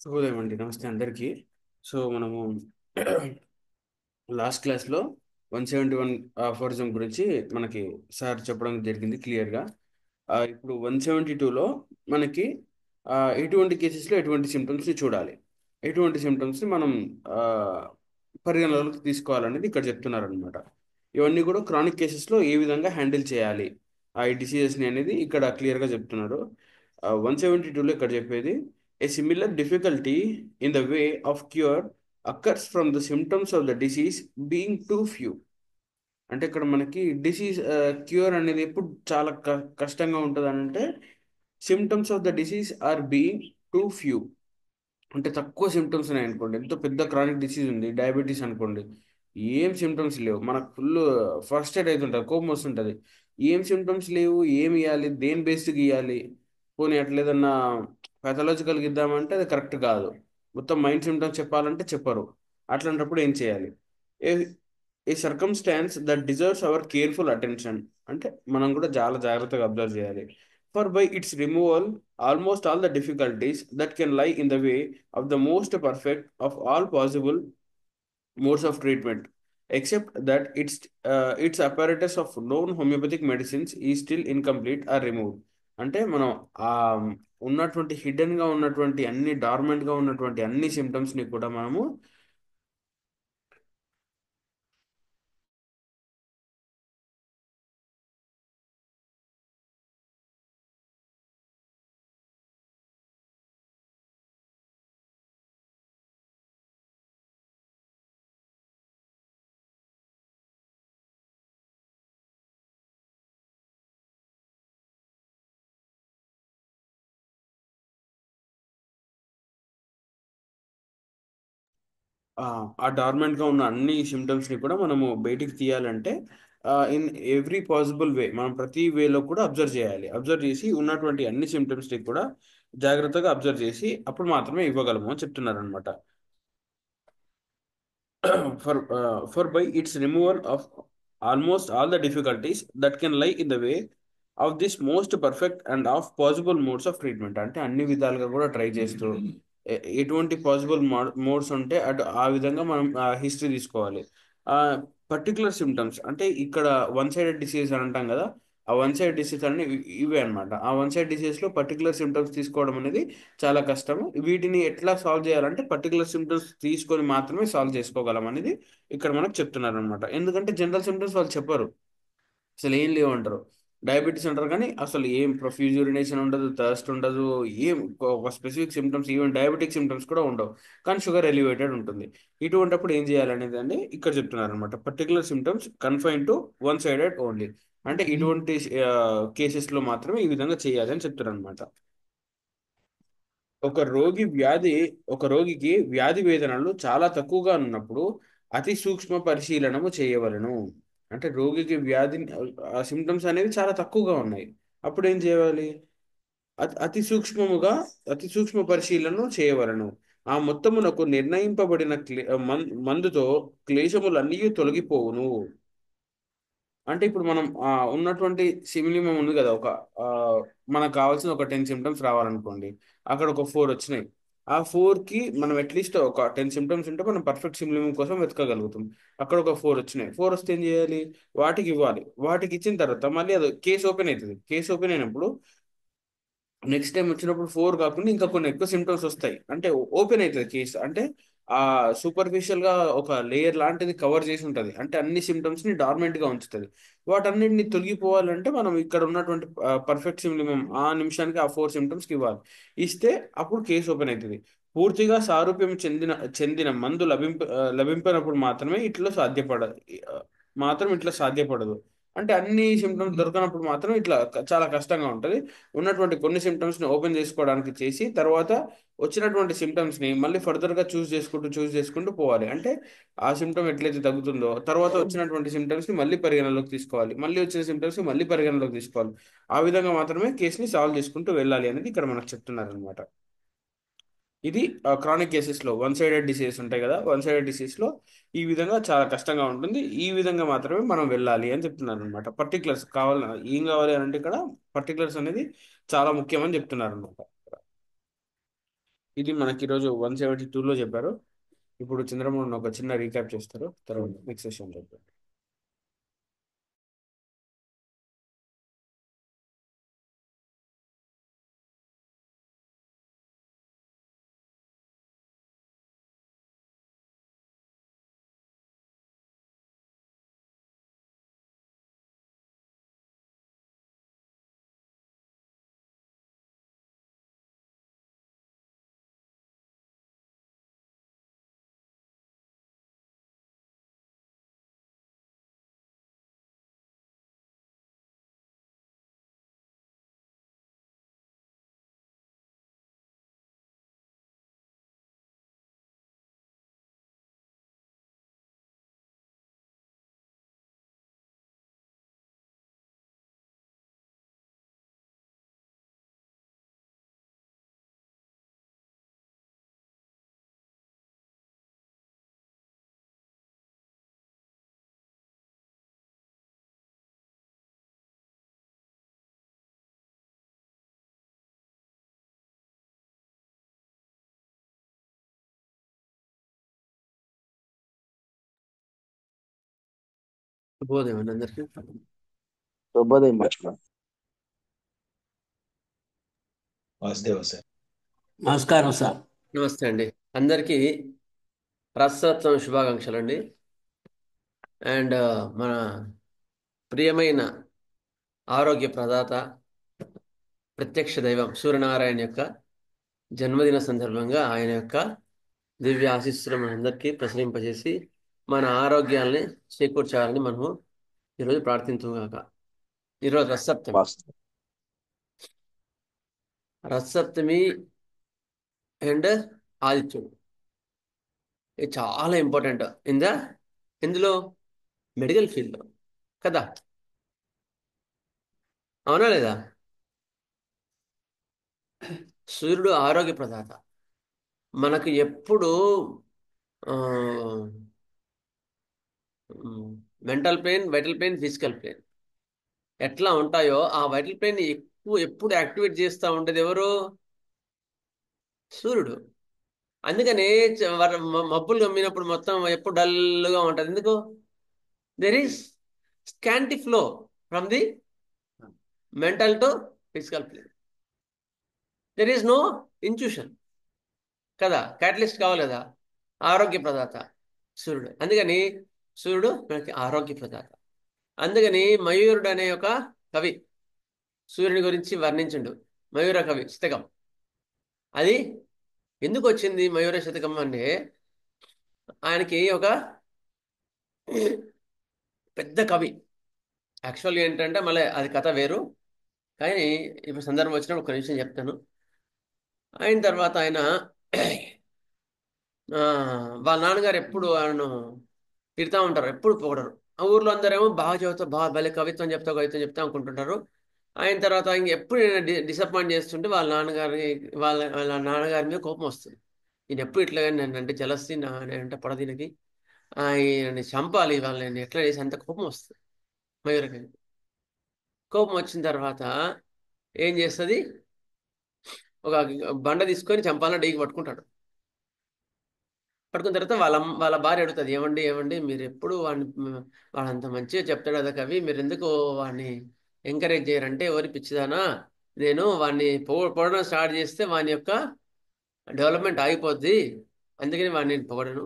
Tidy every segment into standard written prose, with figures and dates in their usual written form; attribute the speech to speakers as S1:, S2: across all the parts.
S1: శుభోదయం అండి. నమస్తే అందరికీ. సో మనము లాస్ట్ క్లాస్లో 171 అఫోరిజం గురించి మనకి సార్ చెప్పడం జరిగింది క్లియర్గా. ఇప్పుడు 172లో మనకి ఎటువంటి కేసెస్లో ఎటువంటి సిమ్టమ్స్ని చూడాలి, ఎటువంటి సిమ్టమ్స్ని మనం ఆ, పరిగణలోకి తీసుకోవాలనేది ఇక్కడ చెప్తున్నారనమాట. ఇవన్నీ కూడా క్రానిక్ కేసెస్లో ఏ విధంగా హ్యాండిల్ చేయాలి ఈ డిసీజెస్ని అనేది ఇక్కడ క్లియర్గా చెప్తున్నారు. 172లో ఇక్కడ చెప్పేది ఏ similar difficulty in the way of cure occurs from the symptoms of the disease being too few. అంటే ఇక్కడ మనకి డిసీజ్ క్యూర్ అనేది ఎప్పుడు చాలా కష్టంగా ఉంటుంది అంటే symptoms of the disease are being too few. అంటే తక్కువ సిమ్టమ్స్ ఉన్నాయి అనుకోండి, ఎంతో పెద్ద క్రానిక్ డిసీజ్ ఉంది, డయాబెటీస్ అనుకోండి, ఏం సిమ్టమ్స్ లేవు, మనకు ఫుల్ ఫస్ట్ ఎయిడ్ అవుతుంటుంది, కోపం వస్తుంటుంది, ఏం సిమ్టమ్స్ లేవు, ఏం ఇవ్వాలి, దేని బేస్డ్కి ఇవ్వాలి, పోనీ అట్లా ఏదన్నా పాథలాజికల్గా ఇద్దామంటే అది కరెక్ట్ కాదు, మొత్తం మైండ్ సిమ్టమ్స్ చెప్పాలంటే చెప్పరు. అట్లాంటప్పుడు ఏం చేయాలి? ఏ a circumstance that deserves our careful attention. అంటే మనం కూడా చాలా జాగ్రత్తగా అబ్జర్వ్ చేయాలి. For by its removal almost all the difficulties that can lie in the way of the most perfect of all possible modes of treatment, except that its apparatus of known homeopathic medicines is still incomplete or removed. అంటే మనం ఆ ఉన్నటువంటి hidden గా ఉన్నటువంటి అన్ని dormant గా ఉన్నటువంటి అన్ని సిమ్టమ్స్ ని కూడా మనము ఆ ఆ డార్మెంట్ గా ఉన్న అన్ని సిమ్టమ్స్ ని కూడా మనము బయటికి తీయాలంటే ఇన్ ఎవ్రీ పాసిబుల్ వే మనం ప్రతి వేలో కూడా అబ్జర్వ్ చేయాలి. అబ్జర్వ్ చేసి ఉన్నటువంటి అన్ని సిమ్టమ్స్ ని కూడా జాగ్రత్తగా అబ్జర్వ్ చేసి అప్పుడు మాత్రమే ఇవ్వగలము అని చెప్తున్నారు అనమాట. For by its removal of almost all the difficulties that can lie in the way of this most perfect and of possible modes of treatment. అంటే అన్ని విధాలుగా కూడా ట్రై చేస్తూ ఎటువంటి పాసిబుల్ మోడ్స్ ఉంటే అటు ఆ విధంగా మనం హిస్టరీ తీసుకోవాలి. ఆ పర్టికులర్ సిమ్టమ్స్ అంటే ఇక్కడ వన్ సైడెడ్ డిసీజ్ అని అంటాం కదా, ఆ వన్ సైడ్ డిసీజ్ అన్ని ఇవే అనమాట. ఆ వన్ సైడ్ డిసీజ్ లో పర్టికులర్ సిమ్టమ్స్ తీసుకోవడం అనేది చాలా కష్టం. వీటిని ఎట్లా సాల్వ్ చేయాలంటే పర్టికులర్ సిమ్టమ్స్ తీసుకొని మాత్రమే సాల్వ్ చేసుకోగలం అనేది ఇక్కడ మనకు చెప్తున్నారు అనమాట. ఎందుకంటే జనరల్ సిమ్టమ్స్ వాళ్ళు చెప్పరు, అసలు ఏం లేవు అంటారు. డయాబెటీస్ అంటారు కానీ అసలు ఏం ప్రొఫ్యూజ్ యూరినేషన్ ఉండదు, థర్స్ట్ ఉండదు, ఏం ఒక specific symptoms even diabetic symptoms కూడా ఉండవు, కానీ షుగర్ ఎలివేటెడ్ ఉంటుంది. ఇటువంటిప్పుడు ఏం చేయాలనేది అండి ఇక్కడ చెప్తున్నారు అనమాట. Particular symptoms confine to one sided only. అంటే ఇటువంటి కేసెస్లో మాత్రమే ఈ విధంగా చేయాలి అని చెప్తారు అనమాట. ఒక రోగి వ్యాధి ఒక రోగికి వ్యాధి వేదనలు చాలా తక్కువగా ఉన్నప్పుడు అతి సూక్ష్మ పరిశీలనము చేయవలెను. అంటే రోగికి వ్యాధి సిమ్టమ్స్ అనేవి చాలా తక్కువగా ఉన్నాయి, అప్పుడు ఏం చేయాలి? అతి సూక్ష్మముగా అతి సూక్ష్మ పరిశీలన చేయవలెను. ఆ మొత్తమునకు నిర్ణయింపబడిన మందుతో క్లేశములన్నీ తొలగిపోవును. అంటే ఇప్పుడు మనం ఉన్నటువంటి సిమిలిమం ఉంది కదా, ఒక ఆ, మనకు కావాల్సిన ఒక 10 సిమ్టమ్స్ రావాలనుకోండి, అక్కడ ఒక 4 వచ్చినాయి. ఆ 4కి మనం అట్లీస్ట్ ఒక 10 సిమ్టమ్స్ ఉంటే మనం పర్ఫెక్ట్ సిమిలిమం కోసం వెతకగలుగుతాం. అక్కడ ఒక 4 వచ్చినాయి, 4 వస్తే ఏం చేయాలి? వాటికి ఇవ్వాలి. వాటికి ఇచ్చిన తర్వాత మళ్ళీ అది కేసు ఓపెన్ అవుతుంది. కేసు ఓపెన్ అయినప్పుడు నెక్స్ట్ టైం వచ్చినప్పుడు 4 కాకుండా ఇంకా కొన్ని ఎక్కువ సిమ్టమ్స్ వస్తాయి. అంటే ఓపెన్ అవుతుంది కేసు. అంటే ఆ సూపర్ఫిషియల్ గా ఒక లేయర్ లాంటిది కవర్ చేసి ఉంటది, అంటే అన్ని సిమ్టమ్స్ ని డార్మెంట్ గా ఉంచుతుంది. వాటన్నిటిని తొలగిపోవాలంటే మనం ఇక్కడ ఉన్నటువంటి పర్ఫెక్ట్ సిమ్టమ్ ఆ నిమిషానికి ఆ 4 సిమ్టమ్స్ కి ఇవ్వాలి. ఇస్తే అప్పుడు కేసు ఓపెన్ అవుతుంది. పూర్తిగా సారూప్యం చెందిన చెందిన మందు లభింపినప్పుడు మాత్రమే ఇట్లా ఆ, ఇట్లా సాధ్యపడదు. అంటే అన్ని సిమ్టమ్స్ దొరకనప్పుడు మాత్రం ఇట్లా చాలా కష్టంగా ఉంటుంది. ఉన్నటువంటి కొన్ని సిమ్టమ్స్ని ఓపెన్ చేసుకోవడానికి చేసి తర్వాత వచ్చినటువంటి సిమ్టమ్స్ని మళ్ళీ ఫర్దర్గా చూస్ చేసుకుంటూ పోవాలి. అంటే ఆ సిమ్టమ్ ఎట్లయితే తగ్గుతుందో తర్వాత వచ్చినటువంటి సిమ్టమ్స్ని మళ్ళీ పరిగణలోకి తీసుకోవాలి, మళ్ళీ వచ్చిన సిమ్టమ్స్ని మళ్ళీ పరిగణలోకి తీసుకోవాలి. ఆ విధంగా మాత్రమే కేసుని సాల్వ్ చేసుకుంటూ వెళ్ళాలి అనేది ఇక్కడ మనకు చెప్తున్నారు అనమాట. ఇది క్రానిక్ కేసెస్లో వన్ సైడెడ్ డిసీజెస్ ఉంటాయి కదా, వన్ సైడెడ్ డిసీజ్లో ఈ విధంగా చాలా కష్టంగా ఉంటుంది. ఈ విధంగా మాత్రమే మనం వెళ్ళాలి అని చెప్తున్నారు అనమాట. పర్టికులర్స్ కావాలి, ఏం కావాలి అని అంటే ఇక్కడ పర్టికులర్స్ అనేది చాలా ముఖ్యమని చెప్తున్నారు అనమాట. ఇది మనకి ఈరోజు 172లో చెప్పారు. ఇప్పుడు చంద్రమోహన్ ఒక చిన్న రీక్యాప్ చేస్తారు, తర్వాత నెక్స్ట్ సెషన్ చెప్తారు.
S2: శుభోదయం అండి అందరికీ.
S3: శుభోదయం మాస్టర్.
S4: వాసుదేవ సార్.
S5: నమస్కారం సార్.
S2: నమస్తే అండి అందరికీ. రథోత్సవం శుభాకాంక్షలు అండి. అండ్ మన ప్రియమైన ఆరోగ్య ప్రదాత ప్రత్యక్ష దైవం సూర్యనారాయణ యొక్క జన్మదిన సందర్భంగా ఆయన యొక్క దివ్య ఆశీస్సులు మనందరికీ ప్రసరింపజేసి మన ఆరోగ్యాల్ని చేకూర్చాలని మనము ఈరోజు ప్రార్థించుగాక. ఈరోజు రథసప్తమి.
S3: వాస్తవం.
S2: రథసప్తమి అండ్ ఆదిత్యుడు ఇది చాలా ఇంపార్టెంట్ ఇందులో మెడికల్ ఫీల్డ్లో కదా, అవునా లేదా? సూర్యుడు ఆరోగ్య ప్రదాత. మనకు ఎప్పుడు mental pain, vital pain, physical pain ఎట్లా ఉంటాయో ఆ వైటల్ పెయిన్ ఎప్పుడు యాక్టివేట్ చేస్తూ ఉండేది ఎవరు? సూర్యుడు. అందుకనే మబ్బులు గమ్మినప్పుడు మొత్తం ఎప్పుడు డల్గా ఉంటుంది. ఎందుకు? There is scanty flow from the mental to physical plane. There is no intuition కదా. క్యాటలిస్ట్ కావాలి కదా, ఆరోగ్య ప్రదాత సూర్యుడు. అందుకని సూర్యుడు మనకి ఆరోగ్య ప్రదాత. అందుకని మయూరుడు అనే ఒక కవి సూర్యుని గురించి వర్ణించిండు. మయూర కవి శతకం. అది ఎందుకు వచ్చింది మయూర శతకం అంటే, ఆయనకి ఒక పెద్ద కవి. యాక్చువల్గా ఏంటంటే మళ్ళీ అది కథ వేరు, కానీ ఇప్పుడు సందర్భం వచ్చినప్పుడు ఒక విషయం చెప్తాను. అయిన తర్వాత ఆయన వాళ్ళ నాన్నగారు ఎప్పుడు ఆయనను తిడతా ఉంటారు, ఎప్పుడు పొగడరు. ఆ ఊర్లో అందరేమో బాగా చదువుతావు, బాగా భలే కవిత్వం చెప్తావు, కవిత్వం చెప్తా అనుకుంటుంటారు. అయిన తర్వాత ఇంక ఎప్పుడు డిసప్పాయింట్ చేస్తుంటే వాళ్ళ నాన్నగారి మీద కోపం వస్తుంది. నేను ఎప్పుడు ఇట్లా నన్ను అంటే జలసి నేనంటే పడదీనకి ఆయనని చంపాలి, వాళ్ళని ఎట్లా చేసి అంత కోపం వస్తుంది మయూరకి. కోపం వచ్చిన తర్వాత ఏం చేస్తుంది, ఒక బండ తీసుకొని చంపాలని డీకి పట్టుకుంటాడు. పట్టుకున్న తర్వాత వాళ్ళ భార్య అడుగుతుంది, ఏమండి ఏమండి మీరు ఎప్పుడు వాడంత మంచిగా చెప్తాడు కదా కవి, మీరు ఎందుకు వాడిని ఎంకరేజ్ చేయరంటే, ఎవరి పిచ్చిదానా, నేను వాడిని పొగడడం స్టార్ట్ చేస్తే వాని యొక్క డెవలప్మెంట్ ఆగిపోద్ది, అందుకని వాడిని నేను పొగడను.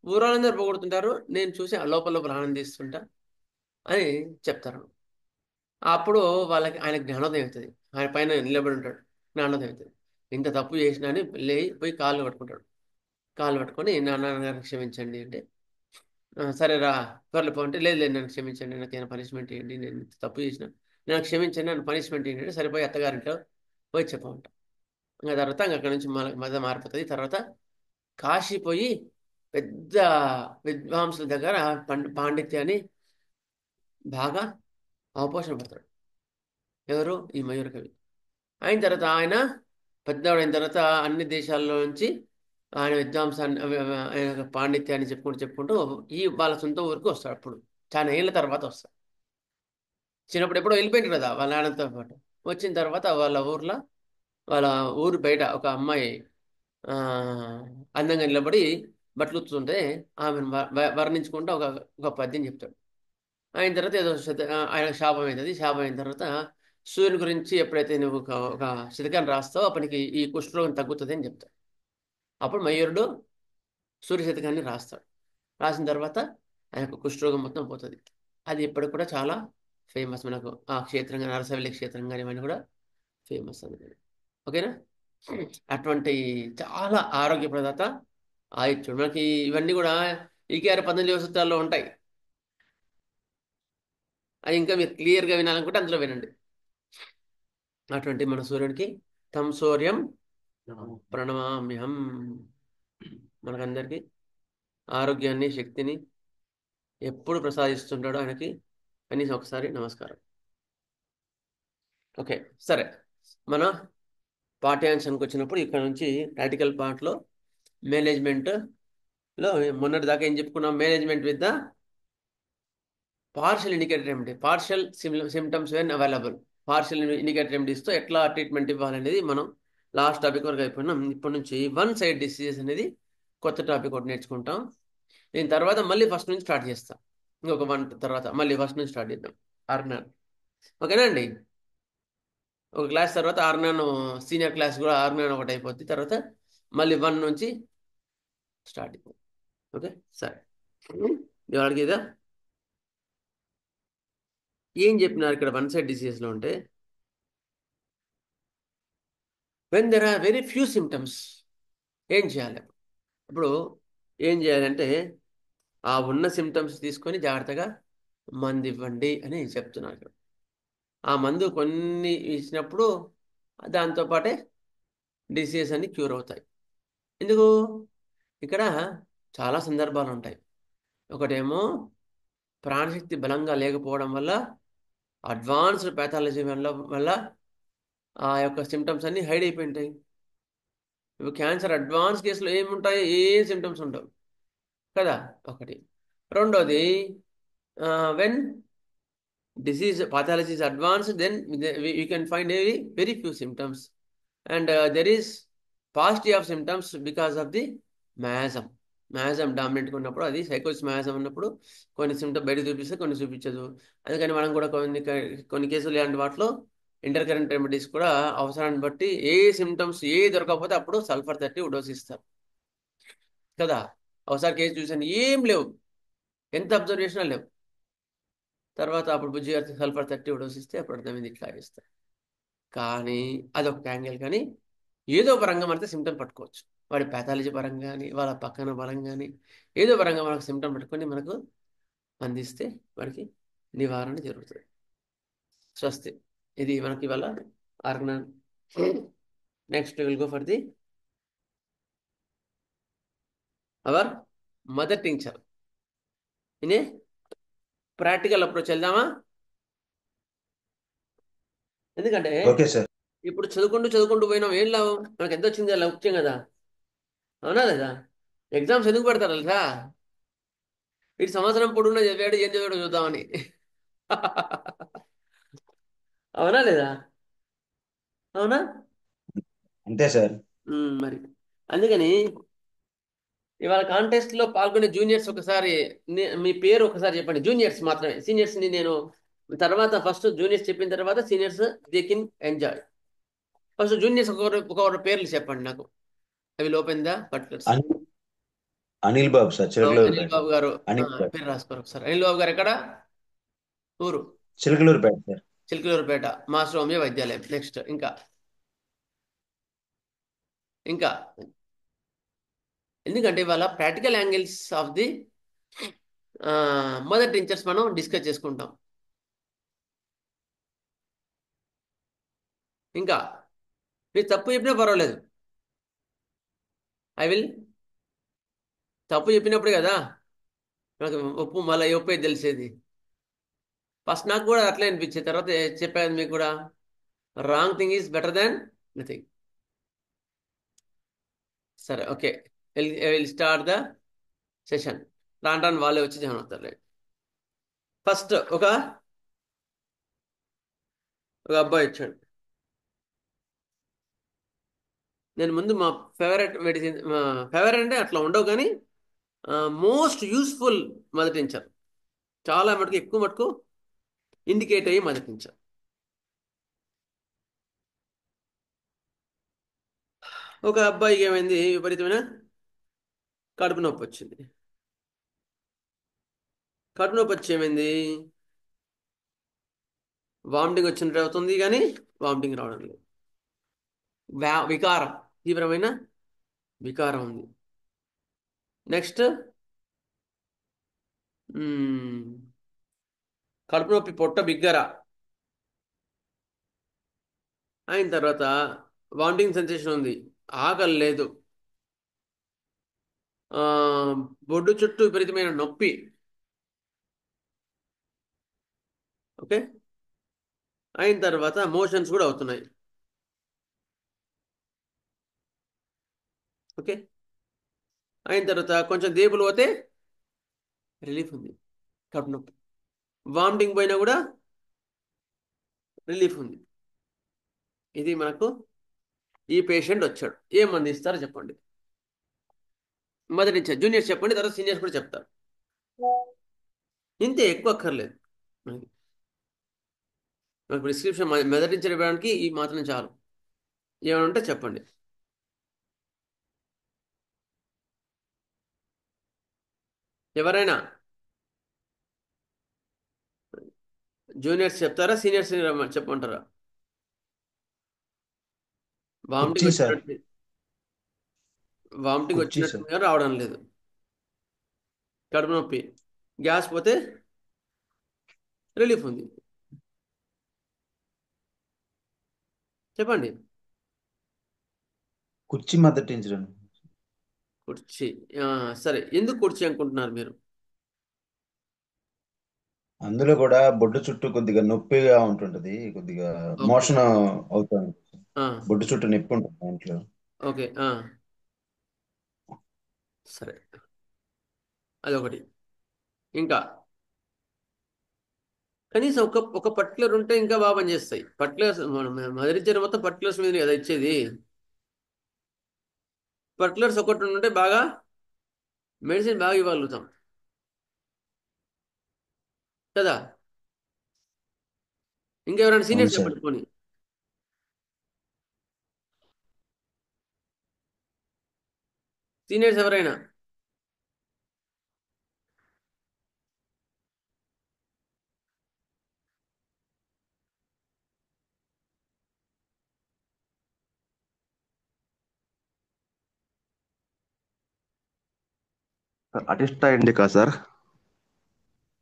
S2: ఊరాళ్ళందరూ పొగుడుతుంటారు, నేను చూసి ఆ లోపల ఆనందిస్తుంటా అని చెప్తారు. అప్పుడు ఆయనకు జ్ఞానోదయం అవుతుంది. ఆయన పైన నిలబడి ఉంటాడు, జ్ఞానోదయం అవుతుంది. ఇంత తప్పు చేసినా అని పోయి కాళ్ళు పట్టుకుంటాడు. కాళ్ళు పట్టుకొని నాన్నగారిని క్షమించండి అంటే, సరే రా త్వరలో పోంటే, లేదు లేదు నన్ను క్షమించండి, నాకు ఏమైనా పనిష్మెంట్ ఇవ్వండి, నేను తప్పు చేసిన నన్ను క్షమించండి, నన్ను పనిష్మెంట్ ఇవ్వండి. సరిపోయి అత్తగారింట్లో పోయి చెప్పమంట. ఇంకా తర్వాత అక్కడి నుంచి మధ్య మారిపోతుంది. తర్వాత కాశీ పోయి పెద్ద విద్వాంసుల దగ్గర పాండిత్యాన్ని బాగా అవపోషణ పడతాడు. ఎవరు? ఈ మయూర కవి. అయిన తర్వాత ఆయన పెద్దవాడైన తర్వాత అన్ని దేశాల్లో నుంచి ఆయన విద్వాంసాన్ని ఆయన పాండిత్యాన్ని చెప్పుకుంటూ వాళ్ళ సొంత ఊరికి వస్తాడు. అప్పుడు చాలా ఏళ్ళ తర్వాత వస్తాడు. చిన్నప్పుడు ఎప్పుడో వెళ్ళిపోయింది కదా వాళ్ళ నాన్నతో పాటు. వచ్చిన తర్వాత వాళ్ళ ఊరు బయట ఒక అమ్మాయి ఆ, అందంగా నిలబడి బట్టలు ఉతుకుతుంటే ఆమెను వర్ణించుకుంటూ ఒక పద్యం చెప్తాడు. అయిన తర్వాత ఏదో ఆయన శాపం అవుతుంది. శాపం అయిన తర్వాత సూర్యుని గురించి ఎప్పుడైతే నువ్వు ఒక శతకాన్ని రాస్తావో అప్పటికి ఈ కుష్ఠరోగం తగ్గుతుంది అని చెప్తాడు. అప్పుడు మయూరుడు సూర్య శతకాన్ని రాస్తాడు. రాసిన తర్వాత ఆ యొక్క కుష్ఠరోగం మొత్తం పోతుంది. అది ఇప్పటికి కూడా చాలా ఫేమస్. మనకు ఆ క్షేత్రం కానీ అరసవల్లి క్షేత్రం కానీ ఇవన్నీ కూడా ఫేమస్ అనేది. ఓకేనా? అటువంటి చాలా ఆరోగ్య ప్రదాత ఆయుష్యుడు. మనకి ఇవన్నీ కూడా ఈకేఆర్ 18 సూత్రాల్లో ఉంటాయి. అది ఇంకా మీరు క్లియర్గా వినాలనుకుంటే అందులో వినండి. అటువంటి మన సూర్యుడికి తం సూర్యం ప్రణమామ్యహం. మనకందరికీ ఆరోగ్యాన్ని, శక్తిని ఎప్పుడు ప్రసాదిస్తుంటాడో ఆయనకి కనీసం ఒకసారి నమస్కారం. ఓకే, సరే. మన పాఠ్యాంశానికి వచ్చినప్పుడు ఇక్కడ నుంచి ప్రాక్టికల్ పార్ట్లో మేనేజ్మెంట్లో మొన్నటి దాకా ఏం చెప్పుకున్నాం? Management with the partial indicator remedy, partial symptoms when available. Partial indicator రెమెడీస్తో ఎట్లా ట్రీట్మెంట్ ఇవ్వాలనేది మనం లాస్ట్ టాపిక్ వరకు అయిపోయినాం. ఇప్పటి నుంచి వన్ సైడ్ డిసీజెస్ అనేది కొత్త టాపిక్ ఒకటి నేర్చుకుంటాం. దీని తర్వాత మళ్ళీ ఫస్ట్ నుంచి స్టార్ట్ చేస్తాం. ఇంకొక 1 తర్వాత మళ్ళీ ఫస్ట్ నుంచి స్టార్ట్ చేద్దాం. ఆర్నాన్, ఓకేనా అండి? ఒక క్లాస్ తర్వాత ఆర్నాన్ సీనియర్ క్లాస్ కూడా ఆర్నాన్ ఒకటి అయిపోద్ది. తర్వాత మళ్ళీ 1 నుంచి స్టార్ట్ అవుతుంది. ఓకే, సరే. ఎవరికి ఇదా ఏం చెప్పినారు ఇక్కడ వన్ సైడ్ డిసీజెస్లో ఉంటే, when there are very few symptoms ఏం చేయాలి? ఇప్పుడు ఏం చేయాలంటే ఆ ఉన్న సిమ్టమ్స్ తీసుకొని జాగ్రత్తగా మందు ఇవ్వండి అని చెప్తున్నారు ఇక్కడ. ఆ మందు కొన్ని ఇచ్చినప్పుడు దాంతోపాటే డిసీజెస్ అన్ని క్యూర్ అవుతాయి. ఎందుకు? ఇక్కడ చాలా సందర్భాలు ఉంటాయి. ఒకటేమో ప్రాణశక్తి బలంగా లేకపోవడం వల్ల, అడ్వాన్స్డ్ ప్యాథాలజీ వల్ల ఆ యొక్క సిమ్టమ్స్ అన్ని హైడ్ అయిపోయి ఉంటాయి. ఇప్పుడు క్యాన్సర్ అడ్వాన్స్ కేసులో ఏముంటాయి? ఏ సిమ్టమ్స్ ఉండవు కదా, ఒకటి. రెండోది, when disease pathology is advanced, then we can find very few symptoms, and there is paucity of symptoms because of the మ్యాజం డామినెంట్గా ఉన్నప్పుడు, అది సైకోసిస్ మ్యాజం ఉన్నప్పుడు కొన్ని సిమ్టమ్ బయట చూపిస్తే కొన్ని చూపించదు. అందుకని మనం కూడా కొన్ని కేసులు ఇలాంటి వాటిలో ఇంటర్ కరెంట్ రెమెడీస్ కూడా అవసరాన్ని బట్టి ఏ సిమ్టమ్స్ ఏ దొరకకపోతే అప్పుడు సల్ఫర్ 30 డోస్ ఇస్తారు కదా. ఒకసారి కేసు చూసాను, ఏం లేవు, ఎంత అబ్జర్వేషన్ లేవు. తర్వాత అప్పుడు బుజ్జి గారి సల్ఫర్ 30 డోస్ ఇస్తే అప్పుడు అర్థమైంది ఇట్లా ఇస్తారు. కానీ అదొక యాంగిల్. కానీ ఏదో పరంగా మనతో సిమ్టమ్ పట్టుకోవచ్చు. వాడి ప్యాథాలజీ పరంగా కానీ, వాళ్ళ పక్కన పరంగా కానీ, ఏదో పరంగా మనకు సిమ్టమ్ పట్టుకొని మనకు అందిస్తే వాడికి నివారణ జరుగుతుంది. స్వస్తి. ఇది మనకి ఇవాళ organise. Next will go for the our mother tincture ఇనే ప్రాక్టికల్ అప్రోచ్. వెళ్దామా? ఎందుకంటే
S4: ఓకే సార్.
S2: ఇప్పుడు చదువుకుంటూ పోయినాం, ఏం లాభం? మనకు ఎంత వచ్చింది అలా ముఖ్యం కదా, అవునా లేదా? ఎగ్జామ్స్ ఎందుకు పెడతారు తెలుసా? వీటి సంవత్సరం పొడుగునా చదివాడు, ఏం చదివాడు చూద్దామని. అవునా లేదా? అవునా?
S4: అంతే సార్.
S2: మరి అందుకని ఇవాళ కాంటెస్ట్లో పాల్గొనే జూనియర్స్ ఒకసారి మీ పేరు ఒకసారి చెప్పండి. జూనియర్స్ మాత్రమే, సీనియర్స్ని నేను తర్వాత ఫస్ట్ జూనియర్స్ చెప్పిన తర్వాత seniors they can enjoy. First juniors ఒకరి పేర్లు చెప్పండి నాకు. అవి open the particulars.
S4: Anil Babu sir,
S2: Anil
S4: Chilakaluripet.
S2: Babu garu.
S4: Anil బాబు,
S2: పేరు రాసుకోరు ఒకసారి. అనిల్ బాబు గారు ఎక్కడ ఊరు?
S4: Chilakaluripet sir.
S2: Chilakaluripet master homeo వైద్యాలయం. నెక్స్ట్ ఇంకా ఇంకా ఎందుకంటే ఇవాళ practical angles of the mother tinctures మనం డిస్కస్ చేసుకుంటాం. ఇంకా మీరు తప్పు చెప్పినా పర్వాలేదు, ఐ విల్. తప్పు చెప్పినప్పుడే కదా నాకు మళ్ళీ ఒప్పేది తెలిసేది. ఫస్ట్ నాకు కూడా అట్లే అనిపించేది, తర్వాత చెప్పాను మీకు కూడా, wrong thing is better than nothing. సరే, okay, will start the session. రాను వాళ్ళే వచ్చి జాయిన్ అవుతారు. ఫస్ట్ ఒక అబ్బాయి వచ్చాడు. నేను ముందు మా ఫేవరెట్ మెడిసిన్, ఫేవరెట్ అంటే అట్లా ఉండవు కానీ మోస్ట్ యూస్ఫుల్ మదర్ టించర్, చాలా మటుకు ఎక్కువ మటుకు ఇండికేట్ అయ్యి మదర్ టించర్. ఒక అబ్బాయికి ఏమైంది, విపరీతమైన కడుపు నొప్పి వచ్చింది. కడుపు నొప్పి వచ్చి ఏమైంది, వామిటింగ్ వచ్చినట్టు అవుతుంది కానీ వామిటింగ్ రావడం లేదు. వికారం, తీవ్రమైన వికారం ఉంది. నెక్స్ట్ కడుపు నొప్పి, పొట్ట బిగ్గర అయిన తర్వాత వామిటింగ్ సెన్సేషన్ ఉంది, ఆకలి లేదు, ఆ, బొడ్డు చుట్టూ విపరీతమైన నొప్పి. ఓకే, అయిన తర్వాత మోషన్స్ కూడా అవుతున్నాయి. ఓకే, అయిన తర్వాత కొంచెం దేపులు పోతే రిలీఫ్ ఉంది కడుపు నొప్పి, వామిటింగ్ పోయినా కూడా రిలీఫ్ ఉంది. ఇది మనకు ఈ పేషెంట్ వచ్చాడు. ఏం మంది ఇస్తారో చెప్పండి. మొదటి జూనియర్స్ చెప్పండి, తర్వాత సీనియర్స్ కూడా చెప్తారు. ఇంతే, ఎక్కువ అక్కర్లేదు మనకి. మనకు ప్రిస్క్రిప్షన్ మెదటించడానికి ఈ మాత్రం చాలు. ఏమైనా ఉంటే చెప్పండి. ఎవరైనా జూనియర్స్ చెప్తారా, సీనియర్స్ చెప్పమంటారా? వామిటింగ్
S4: కుర్చీ సార్.
S2: వచ్చినట్టు, వామిటింగ్
S4: కుర్చీ సార్.
S2: వచ్చినట్టుగా రావడం లేదు, కడుపు నొప్పి, గ్యాస్ పోతే రిలీఫ్ ఉంది. చెప్పండి.
S4: కుర్చీ మద్దతించడం.
S2: కుర్చీ, సరే, ఎందుకు కుర్చీ అనుకుంటున్నారు మీరు?
S4: అందులో కూడా బొడ్డు చుట్టూ కొద్దిగా నొప్పిగా ఉంటుంటది, కొద్దిగా
S2: ఓకే.
S4: మోషన్ అవుతుంది.
S2: ఆ,
S4: బొడ్డు చుట్టూ నొప్పి ఉంటుంది దాంట్లో.
S2: ఓకే, సరే, అదొకటి. ఇంకా కనీసం ఒక పర్టికులర్ ఉంటే ఇంకా బాగా పనిచేస్తాయి. పర్టికులర్స్ మదరించిన మొత్తం పర్టికులర్స్ మీద కదా ఇచ్చేది. పర్టికులర్స్ ఒకటి ఉంటే బాగా మెడిసిన్ బాగా ఇవ్వగలుగుతాం కదా. ఇంకెవరైనా
S4: అవును
S2: సీనియర్స్
S4: సార్.
S2: చెప్పండి పోనీ. సీనియర్స్ ఎవరైనా?
S6: అటిస్టా ఇండికా సార్.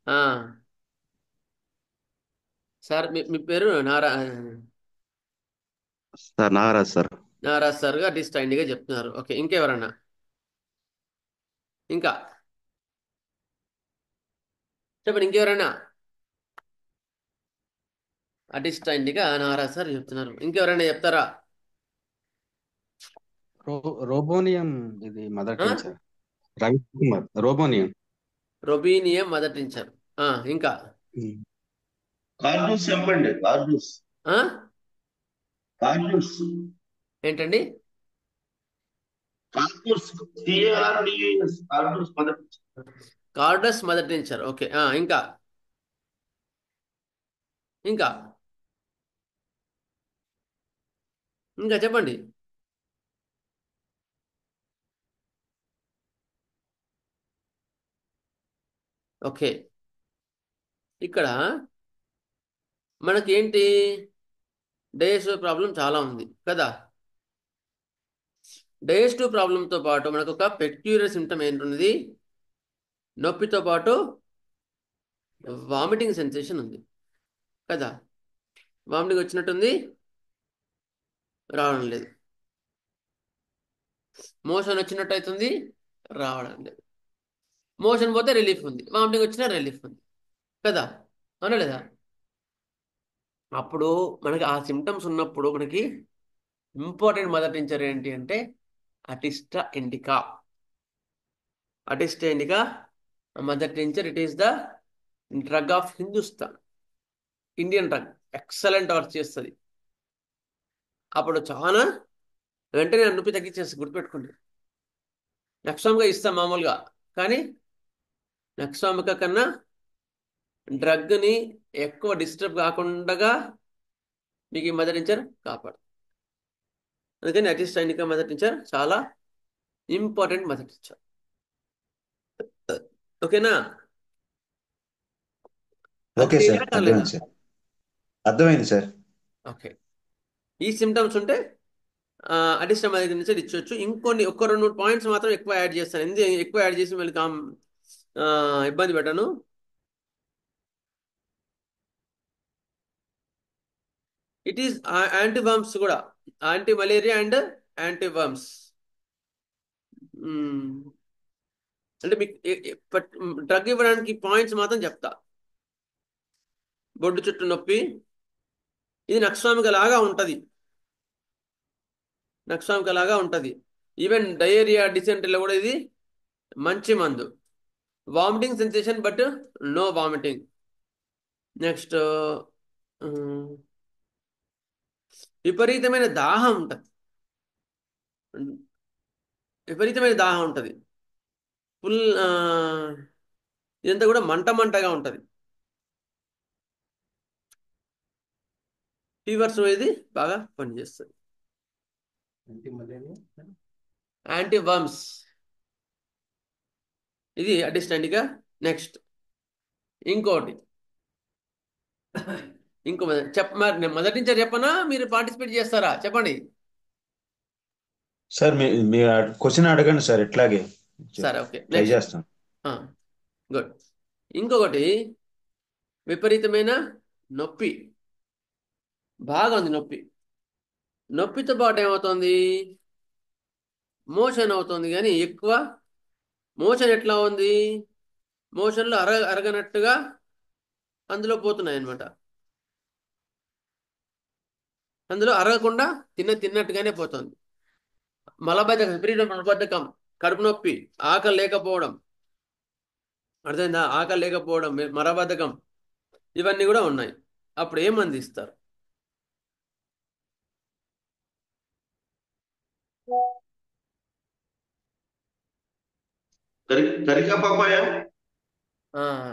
S2: ఆ, సార్ మీ పేరు
S6: సార్ నాగరాజ్ సార్.
S2: నారాజ్ సార్గా డిస్టైండ్గా చెప్తున్నారు. ఓకే, ఇంకెవరన్నా? ఇంకా చెప్పండి, ఇంకెవరైనా? అడిస్టైండ్గా నారాజ్ సార్ చెప్తున్నారు. ఇంకెవరైనా చెప్తారా?
S7: రోబోనియం, ఇది మదర్
S2: ఆ?
S7: టీచర్. రవికుమార్, రోబోనియం.
S2: రొబీనియం మొదటించారు. ఇంకా
S3: కార్డూస్ చెప్పండి. కార్డూస్.
S2: ఆ?
S3: కార్డూస్.
S2: ఏంటండి?
S3: కార్డూస్. CARDUS. కార్డూస్ మొదటి.
S2: కార్డస్ మొదటించారు. ఓకే, ఇంకా ఇంకా ఇంకా చెప్పండి. ఓకే, ఇక్కడ మనకేంటి, డైజెస్టివ్ ప్రాబ్లం చాలా ఉంది కదా. డైజెస్టివ్ ప్రాబ్లంతో పాటు మనకు ఒక పెక్యూరియర్ సిమ్టమ్ ఏంటున్నది, నొప్పితో పాటు వామిటింగ్ సెన్సేషన్ ఉంది కదా. వామిటింగ్ వచ్చినట్టుంది, రావడం లేదు. మోషన్ వచ్చినట్టు అవుతుంది, రావడం లేదు. మోషన్ పోతే రిలీఫ్ ఉంది, వామిటింగ్ వచ్చినా రిలీఫ్ ఉంది కదా, అవునా లేదా? అప్పుడు మనకి ఆ సిమ్టమ్స్ ఉన్నప్పుడు మనకి ఇంపార్టెంట్ మదర్ టించర్ ఏంటి అంటే atista indica. Atista indica mother tincture, it is the drug of Hindustan, Indian drug, excellent work చేస్తుంది. అప్పుడు చాలా వెంటనే ఆ నొప్పి తగ్గించేసి గుర్తుపెట్టుకోండి. నక్సామిక ఇస్తాం మామూలుగా, కానీ నక్సామిక కన్నా డ్రగ్ని ఎక్కువ డిస్టర్బ్ కాకుండా మీకు ఈ మదర్ టించర్ కాపాడు. అందుకని అటిస్టైనికా మదర్ టించర్ చాలా ఇంపార్టెంట్ మదర్ టించర్. ఓకేనా? అది
S4: ఓకే సార్,
S2: క్లియర్ కాలేదా?
S4: అర్థమైంది సార్, అర్థమైంది సార్.
S2: ఓకే. ఈ సిమ్టమ్స్ ఉంటే అడిషనల్ మదర్ టించర్ ఇచ్చవచ్చు. ఇంకొన్ని ఒక్క 2-3 పాయింట్స్ మాత్రం ఎక్కువ యాడ్ చేస్తాను. ఎందుకు ఎక్కువ యాడ్ చేసి మళ్ళీ ఇబ్బంది పెట్టాను. ఇట్ ఈస్ యాంటీవర్మ్స్ కూడా, యాంటీ మలేరియా అండ్ యాంటీవర్మ్స్. అంటే మీకు డ్రగ్ ఇవ్వడానికి పాయింట్స్ మాత్రం చెప్తా. బొడ్డు చుట్టూ నొప్పి, ఇది నక్సామిక లాగా ఉంటుంది. నక్సామిక లాగా ఉంటుంది. ఈవెన్ డయేరియా, డిసెంట్రీలో కూడా ఇది మంచి మందు. Vomiting sensation but no vomiting. Next విపరీతమైన దాహం ఉంటుంది. విపరీతమైన దాహం ఉంటుంది. ఫుల్ ఇదంతా కూడా మంటగా ఉంటుంది. ఫీవర్స్ ఇది బాగా పనిచేస్తుంది. యాంటీవర్మ్స్ ఇది అడిషనల్గా. నెక్స్ట్ ఇంకోటి, ఇంకో మరి నేను మొదటి నుంచి చెప్పనా, మీరు పార్టిసిపేట్ చేస్తారా చెప్పండి.
S4: సార్ మీ క్వశ్చన్ అడగండి సార్, ఇట్లాగే
S2: సరే, ఓకే.
S4: ట్రై
S2: నెక్స్ట్
S4: చేస్తాం.
S2: గుడ్. ఇంకొకటి, విపరీతమైన నొప్పి, బాగా ఉంది నొప్పి. నొప్పితో పాటు ఏమవుతుంది, మోషన్ అవుతుంది. కానీ ఎక్కువ మోషన్ ఎట్లా ఉంది, మోషన్లో అరగనట్టుగా అందులో పోతున్నాయి అన్నమాట. అందులో అరగకుండా తిన్నట్టుగానే పోతుంది. మలబద్ధకం, విపరీత మలబద్ధకం, కడుపు నొప్పి, ఆకలి లేకపోవడం, అర్థమైందా? ఆకలి లేకపోవడం, మలబద్ధకం, ఇవన్నీ కూడా ఉన్నాయి. అప్పుడు ఏం అందిస్తారు?
S3: Carica papaya.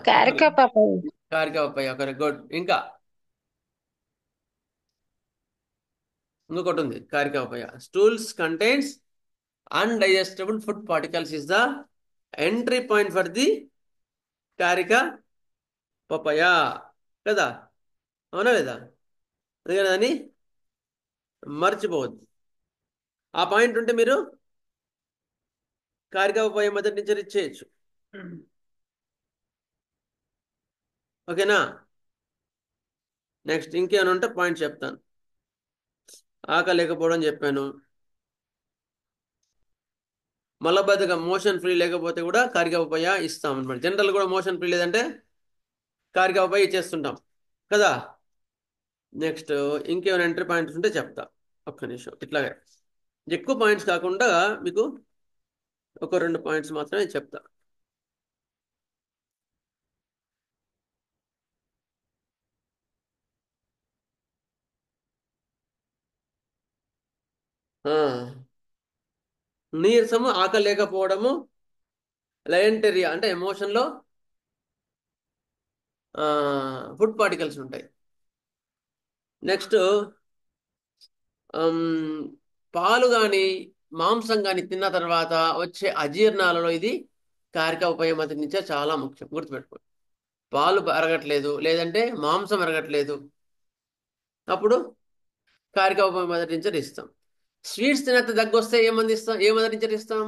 S8: Carica papaya.
S2: Carica papaya, okay, good. ఇంకా ఇంకొకటి ఉంది, carica papaya. Stools contains undigestible food particles is the entry point for the carica papaya, కదా? అవునా లేదా? అందుకని దాన్ని మర్చిపోవద్దు. ఆ పాయింట్ ఉంటే మీరు కారికా పపాయ మొదటి నుంచి ఇచ్చేయచ్చు. ఓకేనా? నెక్స్ట్ ఇంకేమైనా ఉంటే పాయింట్ చెప్తాను. ఆకలి లేకపోవడం చెప్పాను. మలబద్ధకం, మోషన్ ఫ్రీ లేకపోతే కూడా కారికా పపాయ ఇస్తాం అనమాట. జనరల్ కూడా మోషన్ ఫ్రీ లేదంటే కారికా పపాయ ఇచ్చేస్తుంటాం కదా. నెక్స్ట్ ఇంకేమైనా ఎంట్రీ పాయింట్స్ ఉంటే చెప్తా, ఒక్క నిమిషం. ఇట్లాగే ఎక్కువ పాయింట్స్ కాకుండా మీకు ఒక 2 పాయింట్స్ మాత్రమే చెప్తా. నీరసము, ఆకలి లేకపోవడము, లయంటెరియా అంటే ఎమోషన్లో ఫుడ్ పార్టికల్స్ ఉంటాయి. నెక్స్ట్ పాలు కానీ మాంసం కానీ తిన్న తర్వాత వచ్చే అజీర్ణాలలో ఇది కారికా పపాయ మొదటి నుంచే చాలా ముఖ్యం, గుర్తుపెట్టుకోండి. పాలు అరగట్లేదు, లేదంటే మాంసం అరగట్లేదు, అప్పుడు కారికా పపాయ మొదటి నుంచే ఇస్తాం. స్వీట్స్ తినేస్తే దగ్గు వస్తే ఏమంది ఇస్తాం, ఏ మొదటి నుంచి ఇస్తాం?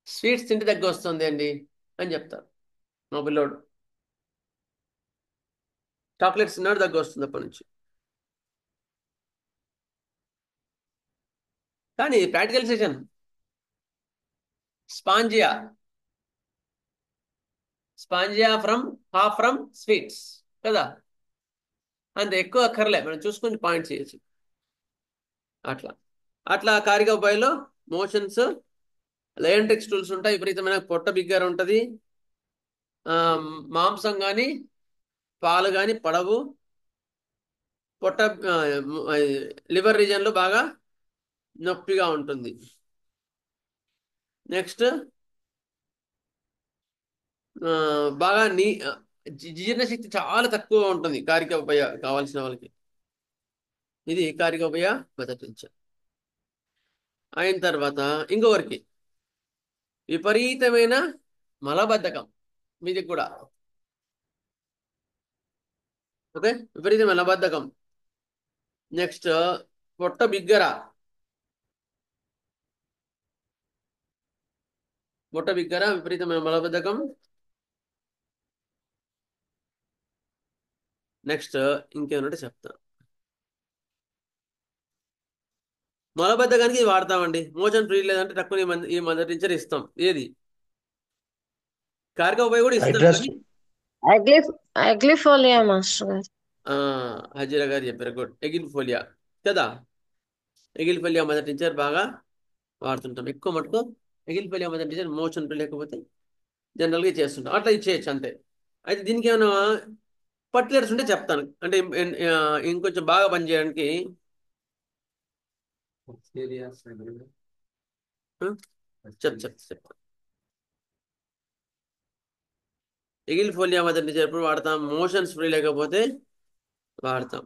S2: స్వీట్స్ తింటే దగ్గు వస్తుంది అండి అని చెప్తారు మా పిల్లోడు. చాక్లెట్స్ తిన్నాడు, దగ్గు వస్తుంది అప్పటి నుంచి. కానీ ప్రాక్టికల్ సెషన్ స్పాంజియా ఫ్రమ్ స్వీట్స్ కదా, అంత ఎక్కువ అక్కర్లే, మనం చూసుకుని పాయింట్స్ చేయొచ్చు. అట్లా కారికా పపాయలో మోషన్స్, లయంట్రిక్ స్టూల్స్ ఉంటాయి, విపరీతమైన పొట్ట బిగ్గర ఉంటుంది, మాంసం కానీ పాలు కానీ పడవు, పొట్ట లివర్ రీజన్లో బాగా నొప్పిగా ఉంటుంది. నెక్స్ట్ బాగా జీర్ణశక్తి చాలా తక్కువ ఉంటుంది కారికోపయ కావాల్సిన వాళ్ళకి. ఇది కారికోపయ మొదటించ. అయిన తర్వాత ఇంకొకరికి విపరీతమైన మలబద్ధకం, మీది కూడా. ఓకే, విపరీతమైన మలబద్ధకం. నెక్స్ట్ పొట్ట బిగ్గర, విపరీతమైన మలబద్ధకం. నెక్స్ట్ ఇంకేమంటే చెప్తాను. మలబద్ధకానికి ఇది వాడతామండి. మోషన్ ఫ్రీ లేదంటే తక్కువ ఈ మదర్ టీచర్ ఇస్తాం. ఏది కారికోపయ కూడా ఇస్తాం
S4: హైడ్రాస్
S2: కానీ
S8: అగ్లిఫోలియా మాస్టర్ గారు.
S2: హజీరా గారు చెప్పారు. గుడ్. ఎగిల్ఫోలియా కదా, ఎగిల్ఫోలియా మదర్ టీచర్ బాగా వాడుతుంటాం ఎక్కువ మటుకు. ఎగిల్ఫోలియా మదర్ టీచర్ మోషన్ ఫ్రీ లేకపోతే జనరల్గా చేస్తుంటాం. అట్లా ఇచ్చేయచ్చు అంతే. అయితే దీనికి ఏమైనా పర్టికులర్స్ ఉంటే చెప్తాను, అంటే ఇంకొంచెం బాగా పనిచేయడానికి. చెప్తాను. ఎగిల్ఫోలియా మదర్ టీచర్ ఎప్పుడు వాడతాం? మోషన్స్ ఫ్రీ లేకపోతే వాడతాం.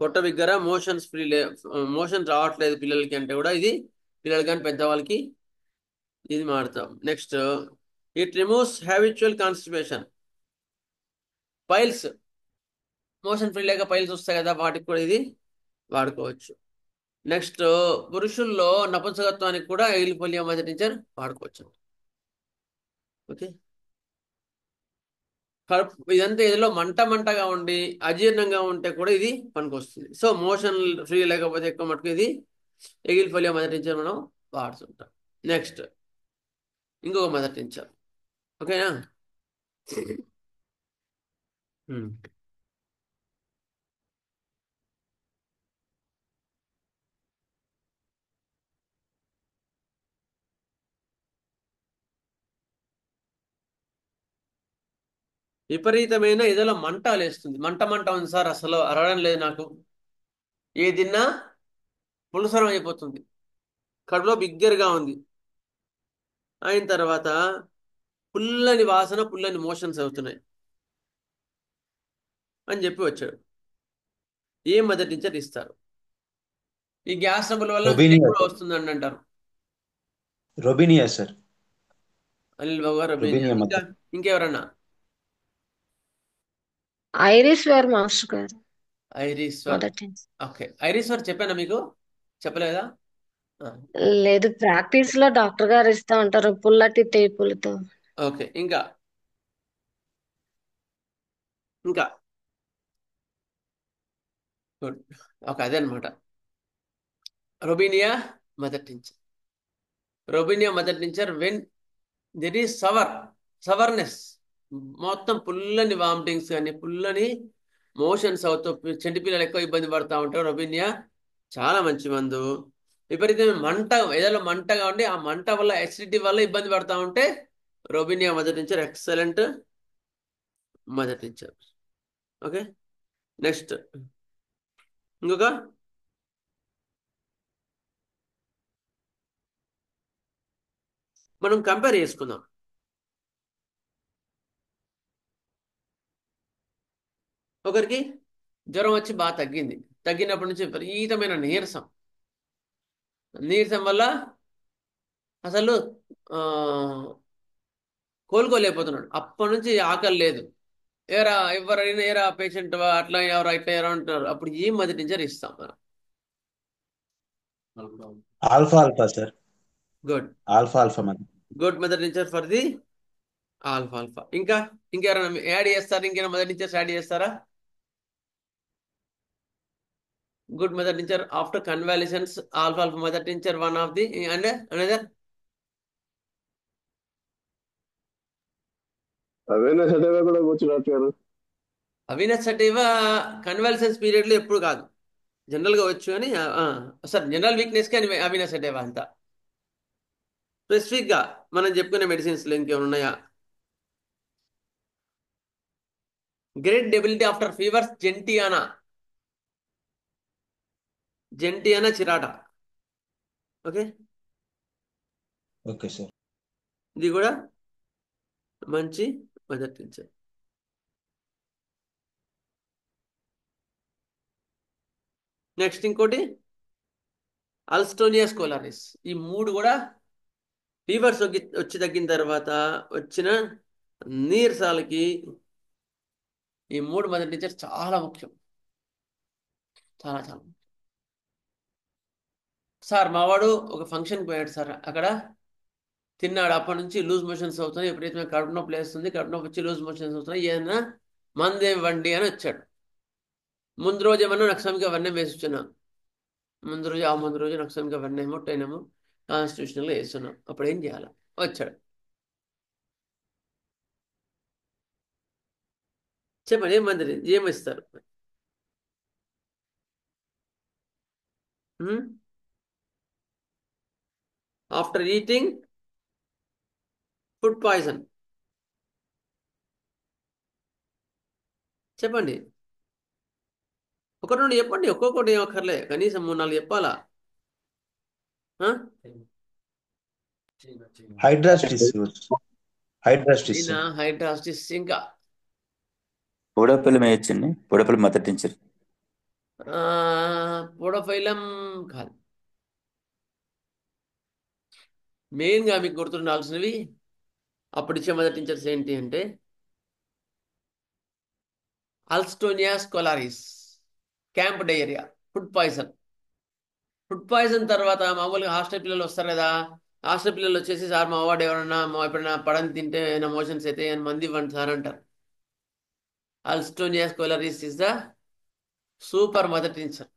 S2: పొట్ట బిగ్గర మోషన్స్ ఫ్రీ మోషన్స్ రావట్లేదు పిల్లలకి అంటే కూడా ఇది పిల్లలకి కానీ పెద్దవాళ్ళకి ఇది వాడతాం. Next it removes habitual constipation. Piles, motion free లేక పైల్స్ వస్తాయి కదా, వాటికి కూడా ఇది వాడుకోవచ్చు. నెక్స్ట్ పురుషుల్లో నపుంసకత్వానికి కూడా ఎగిలిపోలియా మదర్ టీచర్ వాడుకోవచ్చు. ఓకే, ఇదంతా ఏదో మంటగా ఉండి అజీర్ణంగా ఉంటే కూడా ఇది పనికొస్తుంది. సో మోషన్ ఫ్రీ లేకపోతే ఎక్కువ మటుకు ఇది ఎగిలిపోలియా మదర్ టీచర్ మనం వాడుతుంటాం. నెక్స్ట్ ఇంకొక మదర్ టీచర్. ఓకేనా? విపరీతమైన ఏదో మంట లేస్తుంది. మంట ఉంది సార్, అసలు అరవడం లేదు నాకు, ఏ తిన్నా పులసరం అయిపోతుంది, కడుపులో బిగ్గరగా ఉంది. అయిన తర్వాత పుల్లని వాసన, పుల్లని మోషన్స్ అవుతున్నాయి అని చెప్పి వచ్చాడు. ఏ మదర్ టీచర్ ఇస్తారు? ఈ గ్యాస్ ట్రబుల్ వల్ల హెడేక్
S4: రొబీనియా
S2: కూడా వస్తుందని అంటారు.
S4: రొబీనియా సార్.
S2: అనిల్ బాబు గారు, రబీనియా.
S4: రొబీనియా
S2: ఇంకా
S4: మదర్.
S2: ఇంకెవరన్నా?
S8: ఐరిస్ వేర్ మాస్టర్ గారు
S2: ఐరిస్ వర్.
S8: మొదటి.
S2: ఓకే, ఐరిస్ వర్ చెప్పానా మీకు? చెప్పలేదా?
S8: లేదు, ప్రాక్టీస్ లో డాక్టర్ గారు ఇస్తా ఉంటారు పుల్లటి టేపులతో.
S2: ఓకే, ఇంకా ఇంకా గుడ్. ఓకే, అదే అనమాట robinia mother teacher. Robinia mother teacher when there is sourness, మొత్తం పుల్లని వామిటింగ్స్ కానీ పుల్లని మోషన్స్ అవుతూ చెంటి పిల్లలు ఎక్కువ ఇబ్బంది పడుతూ ఉంటారు. రొబీనియా చాలా మంచి మందు. విపరీతమైన ఏదో మంటగా ఉండి ఆ మంట వల్ల అసిడిటీ వల్ల ఇబ్బంది పడతా ఉంటే robinia mother teacher excellent mother teacher. Okay, next ఇంకొక మనం కంపేర్ చేసుకుందాం. ఒకరికి జ్వరం వచ్చి బాగా తగ్గినప్పటి నుంచి విపరీతమైన నీరసం వల్ల అసలు కోలుకోలేకపోతున్నాడు. అప్పటి నుంచి ఆకలి లేదు. ఎవరైనా ఏరా పేషెంట్ అట్లా ఎవరు ఇట్లా ఎవరు అంటున్నారు. అప్పుడు ఏం మదర్ టీచర్ ఇస్తాం మనం?
S4: Alpha sir.
S2: Good.
S4: Alpha mother.
S2: Good mother teacher for the alpha. ఇంకెవరైనా యాడ్ చేస్తారా? ఇంకేమైనా మదర్ టీచర్స్ యాడ్ చేస్తారా? Good mother teacher after convalescence alpha alpha mother teacher one of the and another
S9: avena sativa కూడా వచ్చు doctor గారు.
S2: అవినస్ సటేవా కన్వాలిసెన్స్ period లో ఎప్పుడు కాదు, జనరల్ గా వచ్చు అని సార్ జనరల్ వీక్నెస్ కి అవినస్ సటేవా అంతా. స్పెసిఫిక్ గా మనం చెప్పుకునే మెడిసిన్స్ లో ఇంకేమైనా ఉన్నాయా? Great debility after fevers gentiana chirata. Okay,
S4: okay sir.
S2: ఇది కూడా మంచి మదర్ టీచర్. నెక్స్ట్ ఇంకోటి అల్స్టోనియా స్కోలారిస్. ఈ మూడు కూడా ఫీవర్స్ వచ్చి తగ్గిన తర్వాత వచ్చిన నీరసాలకి ఈ మూడు మదర్ టీచర్ చాలా ముఖ్యం, చాలా చాలా ముఖ్యం. సార్ మావాడు ఒక ఫంక్షన్కి పోయాడు సార్, అక్కడ తిన్నాడు, అప్పటి నుంచి లూజ్ మోషన్స్ అవుతున్నాయి, ఎప్పుడైతే కడుపు నొప్పి లేస్తుంది, కడుపు నొప్పి వచ్చి లూజ్ మోషన్స్ అవుతున్నాయి, ఏదైనా మందేం వండి అని వచ్చాడు. ముందు రోజు ఏమన్నా నక్సమిక వన్యం వేసి వచ్చున్నాం, ముందు రోజు నక్సమిక వన్నేమో టైనేమో కాన్స్టిట్యూషనల్గా వేస్తున్నాం. అప్పుడు ఏం చేయాలి? వచ్చాడు, చెప్పండి ఏం మంది ఏమిస్తారు? ఆఫ్టర్ ఈటింగ్ ఫుడ్ పాయిజన్, చెప్పండి ఒకటి నుండి చెప్పండి, ఒక్కొక్కటి ఏం అక్కర్లే, కనీసం 3-4 చెప్పాలా?
S4: హైడ్రాస్టిస్ హైడ్రాస్టిస్
S2: హైడ్రాస్టిస్, ఇంకా
S10: పొడపల్లి మేయొచ్చండి, పొడపల్లి మదర్ టీచర్.
S2: పోడోఫైలం కాదు. మెయిన్గా మీకు గుర్తుండాల్సినవి అప్పుడు ఇచ్చే మదర్ టీచర్స్ ఏంటి అంటే alstonia scholaris, camp diarrhoea, food poison. Food poison తర్వాత మామూలుగా హాస్టల్ పిల్లలు వస్తారు కదా, హాస్టల్ పిల్లలు వచ్చేసి సార్ మా వాడు ఎవరన్నా ఎప్పుడైనా పడని తింటే ఏమైనా మోషన్స్ అయితే మంది ఇవ్వండి సార్ అంటారు. Alstonia scholaris is the super mother teacher,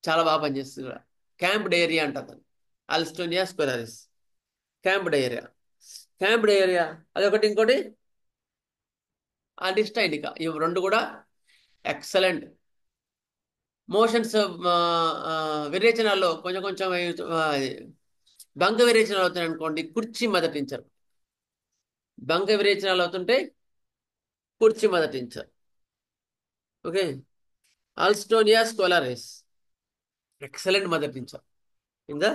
S2: చాలా బాగా పనిచేస్తుంది కూడా. క్యాంప్ డయేరియా అంటారు అల్స్టోనియా స్కోలారిస్, క్యాంప్ డయేరియా అదొకటి. ఇంకోటి అంటిస్టా ఇండికా, ఇవి రెండు కూడా ఎక్సలెంట్. మోషన్స్ విరేచనాల్లో కొంచెం కొంచెం బంక విరేచనాలు అవుతాయి అనుకోండి, కుర్చీ మదర్ టీచర్. బంక విరేచనాలు అవుతుంటే కుర్చీ mother teacher. Okay, alstonia scholaris excellent mother teacher in the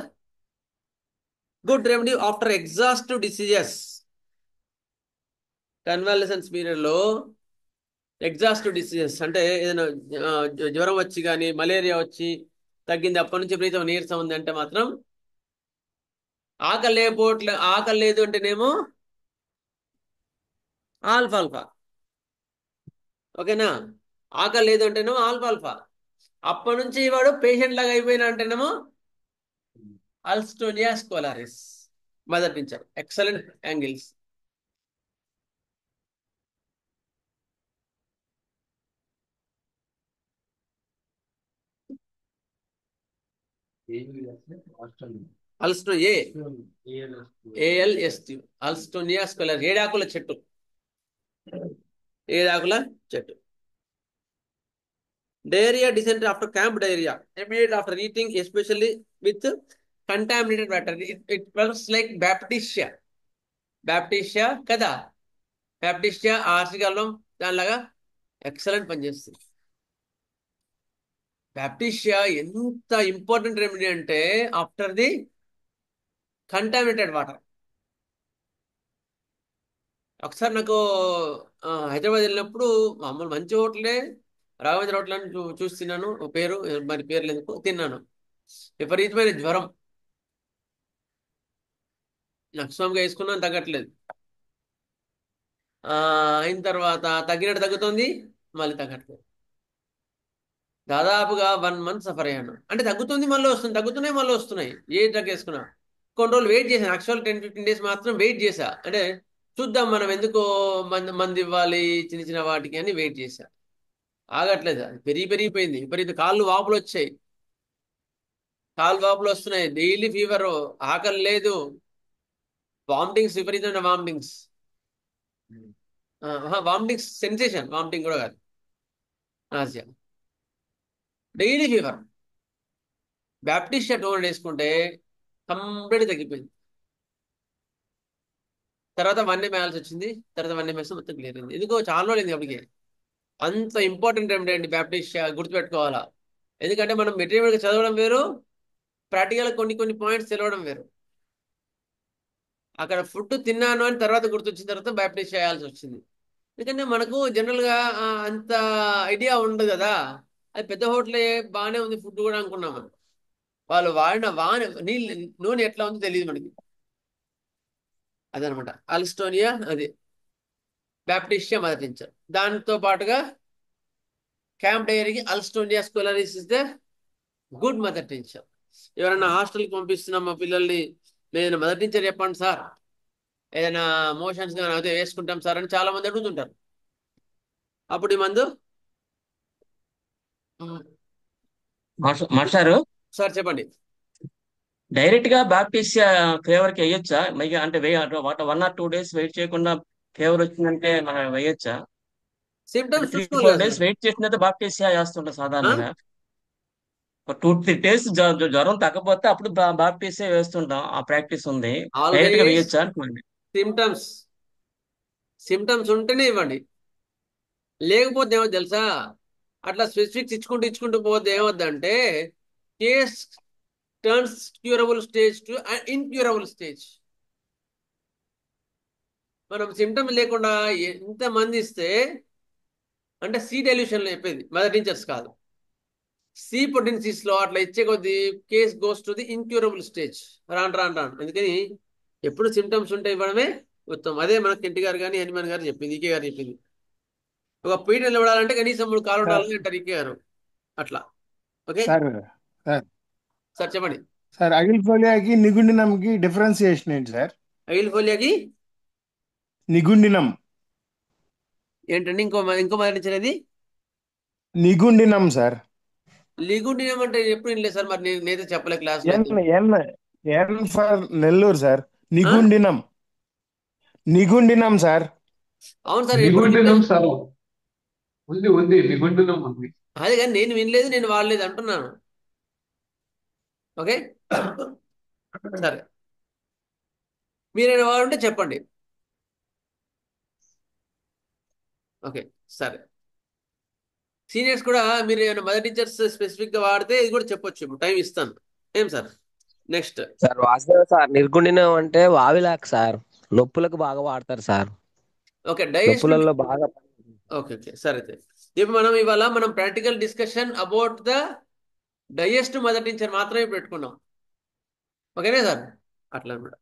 S2: good remedy after exhaustive diseases. Convalescence పీరియడ్లో ఎగ్జాస్టివ్ డిసీజెస్ అంటే ఏదైనా జ్వరం వచ్చి కానీ మలేరియా వచ్చి తగ్గింది, అప్పటి నుంచి ప్రీతం నీరసం ఉంది అంటే మాత్రం ఆకలి లేదు అంటేనేమో ఆల్ఫాల్ఫా. ఓకేనా, ఆకలి లేదు అంటేనేమో ఆల్ఫాల్ఫా. అప్పటి నుంచి వాడు పేషెంట్ లాగా అయిపోయినా అంటేనేమో అల్స్టోనియా స్కోలారిస్ మదర్ టీచర్, ఎక్సలెంట్ యాంగిల్స్. అల్స్టోనియా స్కోలారిస్, ఏడాకుల చెట్టు. Diarrhea, dysentery after camp diarrhea, immediate after eating, especially with contaminated water. It smells like Baptisia కదా, Baptisia ఆర్సిగలం దానిలాగా ఎక్సలెంట్ పనిచేస్తుంది. Baptisia ఎంత ఇంపార్టెంట్ రెమెడీ అంటే ఆఫ్టర్ ది కంటామినేటెడ్ వాటర్. ఒకసారి నాకు హైదరాబాద్ వెళ్ళినప్పుడు మామూలు మంచి హోటలే, రాఘవేంద్ర హోటల్ అని చూసి తిన్నాను, పేరు మరి పేర్లు ఎందుకు తిన్నాను. విపరీతమైన జ్వరం, నక్సంగా వేసుకున్నాను, తగ్గట్లేదు. అయిన తర్వాత తగ్గినట్టు తగ్గుతుంది, మళ్ళీ తగ్గట్లేదు. దాదాపుగా 1 month సఫర్ అయ్యాను. అంటే తగ్గుతుంది మళ్ళీ వస్తుంది, తగ్గుతున్నాయి మళ్ళీ వస్తున్నాయి. ఏ డ్రగ్ వేసుకున్నా కొన్ని రోజులు వెయిట్ చేశాను. యాక్చువల్ 10-15 days మాత్రం వెయిట్ చేశా, అంటే చూద్దాం మనం ఎందుకో మంది ఇవ్వాలి చిన్న చిన్న వాటికి అని వెయిట్ చేశా. ఆగట్లేదు, అది పెరిగిపోయింది, విపరీత కాళ్ళు వాపులు వచ్చాయి, కాళ్ళు వాపులు వస్తున్నాయి, డైలీ ఫీవర్, ఆకలి లేదు, వామిటింగ్స్, విపరీతమైన వామిటింగ్స్, వామిటింగ్స్ సెన్సేషన్, వామిటింగ్ కూడా కాదు, nausea, daily fever. Baptist tone వేసుకుంటే కంప్లీట్ తగ్గిపోయింది. తర్వాత 1 MA వేయాల్సి వచ్చింది, తర్వాత 1 MA మొత్తం క్లియర్ అయింది. ఎందుకో చాలా రోజులైంది అప్పటికి. అంత ఇంపార్టెంట్ ఏమిటండి బ్యాప్టిస్ట్ గుర్తుపెట్టుకోవాలా. ఎందుకంటే మనం మెటీరియల్గా చదవడం వేరు, ప్రాక్టికల్ కొన్ని పాయింట్స్ తెలవడం వేరు. అక్కడ ఫుడ్ తిన్నాను అని తర్వాత గుర్తొచ్చిన తర్వాత బ్యాప్టిస్ట్ చేయాల్సి వచ్చింది. ఎందుకంటే మనకు జనరల్గా అంత ఐడియా ఉండదు కదా. అది పెద్ద హోటలే బాగానే ఉంది ఫుడ్ కూడా అనుకున్నాం మనం. వాళ్ళు వాడిన నీళ్ళు నూనె ఎట్లా ఉందో తెలియదు మనకి. అదనమాట అల్స్టోనియా, అది బ్యాప్టిస్టియా మదర్ టించర్. దాంతో పాటుగా క్యాంప్ డైరీకి alstonia scholaris is the good mother tincture. ఎవరైనా హాస్టల్కి పంపిస్తున్నాం మా పిల్లల్ని, నేను మదర్ టించర్ చెప్పండి సార్, ఏదైనా మోషన్స్ కానీ అయితే వేసుకుంటాం సార్ అని చాలా మంది అడుగుతుంటారు. అప్పుడు ఈ మందు
S5: మాస్టారు
S2: సార్ చెప్పండి.
S5: డైరెక్ట్ గా బాప్టిస్ట్ ఫేవర్ కి వేయొచ్చా? అంటే 1 or 2 days వెయిట్ చేయకుండా ఫేవర్ వచ్చిందంటే మనం వేయొచ్చా? అంటే
S2: సిమ్టమ్స్
S5: 3-4
S2: చూసుకోవాలి
S5: days
S2: సార్.
S5: వెయిట్ చేసిన తర్వాత బాప్టిస్ట్ వేస్తుంటాం సాధారణంగా. 2-3 days జ్వరం తగ్గపోతే అప్పుడు బాప్టిస్ట్ వేస్తుంటాం. ఆ ప్రాక్టీస్ ఉంది. డైరెక్ట్ గా
S2: ఆల్వేస్
S5: వేయొచ్చా అనుకోండి.
S2: సిమ్టమ్స్ ఉంటేనే ఇవ్వండి, లేకపోతే ఏమో తెలుసా, అట్లా స్పెసిఫిక్స్ ఇచ్చుకుంటూ పోతే ఏమవుద్దంటే case turns curable stage to incurable stage. మనం సిమ్టమ్స్ లేకుండా ఎంత మంది ఇస్తే, అంటే సి డెల్యూషన్లో చెప్పేది, మదర్ టీచర్స్ కాదు, సి పొటెన్సీస్ లో అట్లా ఇచ్చే కొద్దీ case goes to the incurable stage. రాను. అందుకని ఎప్పుడు సిమ్టమ్స్ ఉంటే ఇవ్వడమే ఉత్తమం. అదే మనకు కెంటి గారు కానీ హనుమాన్ గారు చెప్పింది, ఈకే గారు చెప్పింది. ఒక పీట నిలబడాలంటే కనీసం 3 కాలు ఉండాలని అంటారు ఈకే గారు. అట్లా. ఓకే
S11: సార్ సార్
S2: సార్ చెప్పండి.
S11: సార్ అగిల్ఫోలియాకి నిగుండినంకి డిఫరెన్సియేషన్ ఏంటి సార్?
S2: అగిల్ఫోలియాకి
S11: నిగుండినం
S2: ఏంటండి? ఇంకో మరణించినది
S11: నిగుండినం సార్.
S2: లిగుండినం అంటే ఎప్పుడు వినలేదు సార్. మరి నేనైతే చెప్పలే క్లాస్ లో
S11: ఎన్
S2: అయితే.
S11: N N for Nellore sir. నిగుండినం సార్.
S2: అవును సార్, ఎప్పుడు
S12: నిగుండినం
S2: వినలేదు.
S12: సార్ ఉంది నిగుండినం ఉంది.
S2: అదే కానీ నేను వినలేదు, నేను వాడలేదు అంటున్నాను. ఓకే సరే, మీరైనా వాడుంటే చెప్పండి. ఓకే సరే. సీనియర్స్ కూడా మీరు ఏమైనా మదర్ టీచర్స్ స్పెసిఫిక్ గా వాడితే ఇది కూడా చెప్పొచ్చు, ఇప్పుడు టైం ఇస్తాను. ఏం sir next?
S13: Sir Vasudev sir, నిర్గుండినం అంటే వావిలాక్ సార్, నొప్పులకు బాగా వాడతారు సార్.
S2: Okay digest.
S13: నొప్పులలో బాగా.
S2: ఓకే సరే అయితే ఇప్పుడు ఇవాళ మనం practical discussion about the digest mother teacher మాత్రమే పెట్టుకున్నాం. ఓకేనా సార్? అట్లా అనమాట.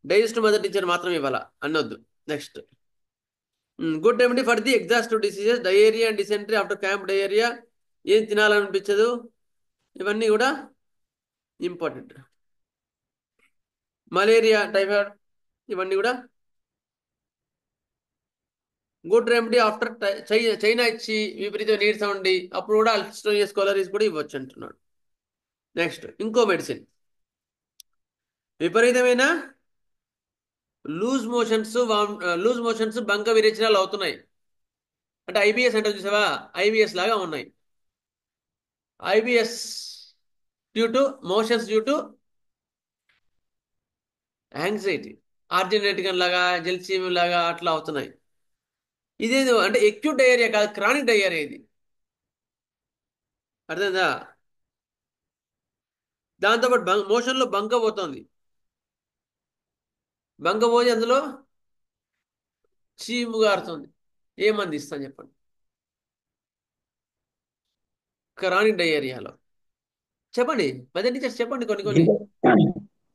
S2: డైజెస్ట్ మదర్ టీచర్ మాత్రం ఇవాళ అన్నొద్దు. Next, good remedy for the exhaustive diseases, diarrhoea and dysentery after camp diarrhoea. ఏం తినాలనిపించదు, ఇవన్నీ కూడా ఇంపార్టెంట్. మలేరియా, టైఫాయిడ్, ఇవన్నీ కూడా గుడ్ రెమెడీ ఆఫ్టర్ చైనా ఇచ్చి విపరీత నీరసం ఉండి అప్పుడు కూడా అల్స్టోనియా స్కోలరీస్ కూడా ఇవ్వచ్చు అంటున్నాడు. నెక్స్ట్, ఇంకో మెడిసిన్, విపరీతమైన లూజ్ మోషన్స్ బంక విరేచనాలు అవుతున్నాయి అంటే ఐబిఎస్ అంటే చూసావా, ఐబిఎస్ లాగా ఉన్నాయి. IBS motions due to anxiety, ఆర్జినేటికన్ లాగా, జెల్సీమ్ లాగా అట్లా అవుతున్నాయి. ఇదేదో అంటే ఎక్యూట్ డయేరియా కాదు, క్రానిక్ డయేరియా ఇది. అర్థమైందా? దాంతోపాటు మోషన్లో బంక పోతుంది, బంక పోయి అందులో చీము గారుతుంది. ఏమంది ఇస్తాను చెప్పండి క్రానిక్ డయేరియాలో? చెప్పండి మదర్ టీచర్స్, చెప్పండి కొన్ని.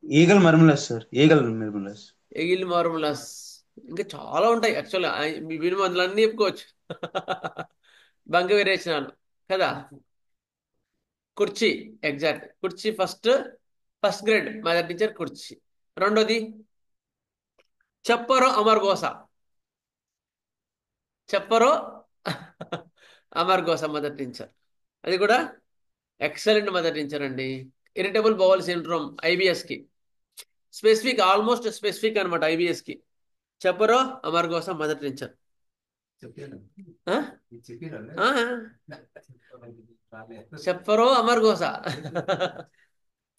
S4: Aegle marmelos sir, aegle marmelos.
S2: Aegle marmelos, ఇంకా చాలా ఉంటాయి యాక్చువల్గా. విని మందులన్నీ చెప్పుకోవచ్చు. బంక విరేచనాలు కదా. కుర్చీ, ఎగ్జాక్ట్ కుర్చీ ఫస్ట్ గ్రేడ్ మదర్ టీచర్ కుర్చీ. రెండోది చెప్పరో అమర్గోస. చెప్పరో అమర్గోస మదర్ టీచర్. అది కూడా ఎక్సలెంట్ మదర్ టీచర్ అండి. ఇరిటబుల్ బౌల్ సిండ్రోమ్ ఐబిఎస్కి స్పెసిఫిక్, ఆల్మోస్ట్ స్పెసిఫిక్ అనమాట ఐబిఎస్కి. చెప్పరో అమర్గోస మదర్ టీచర్. చెప్పరో అమర్గోస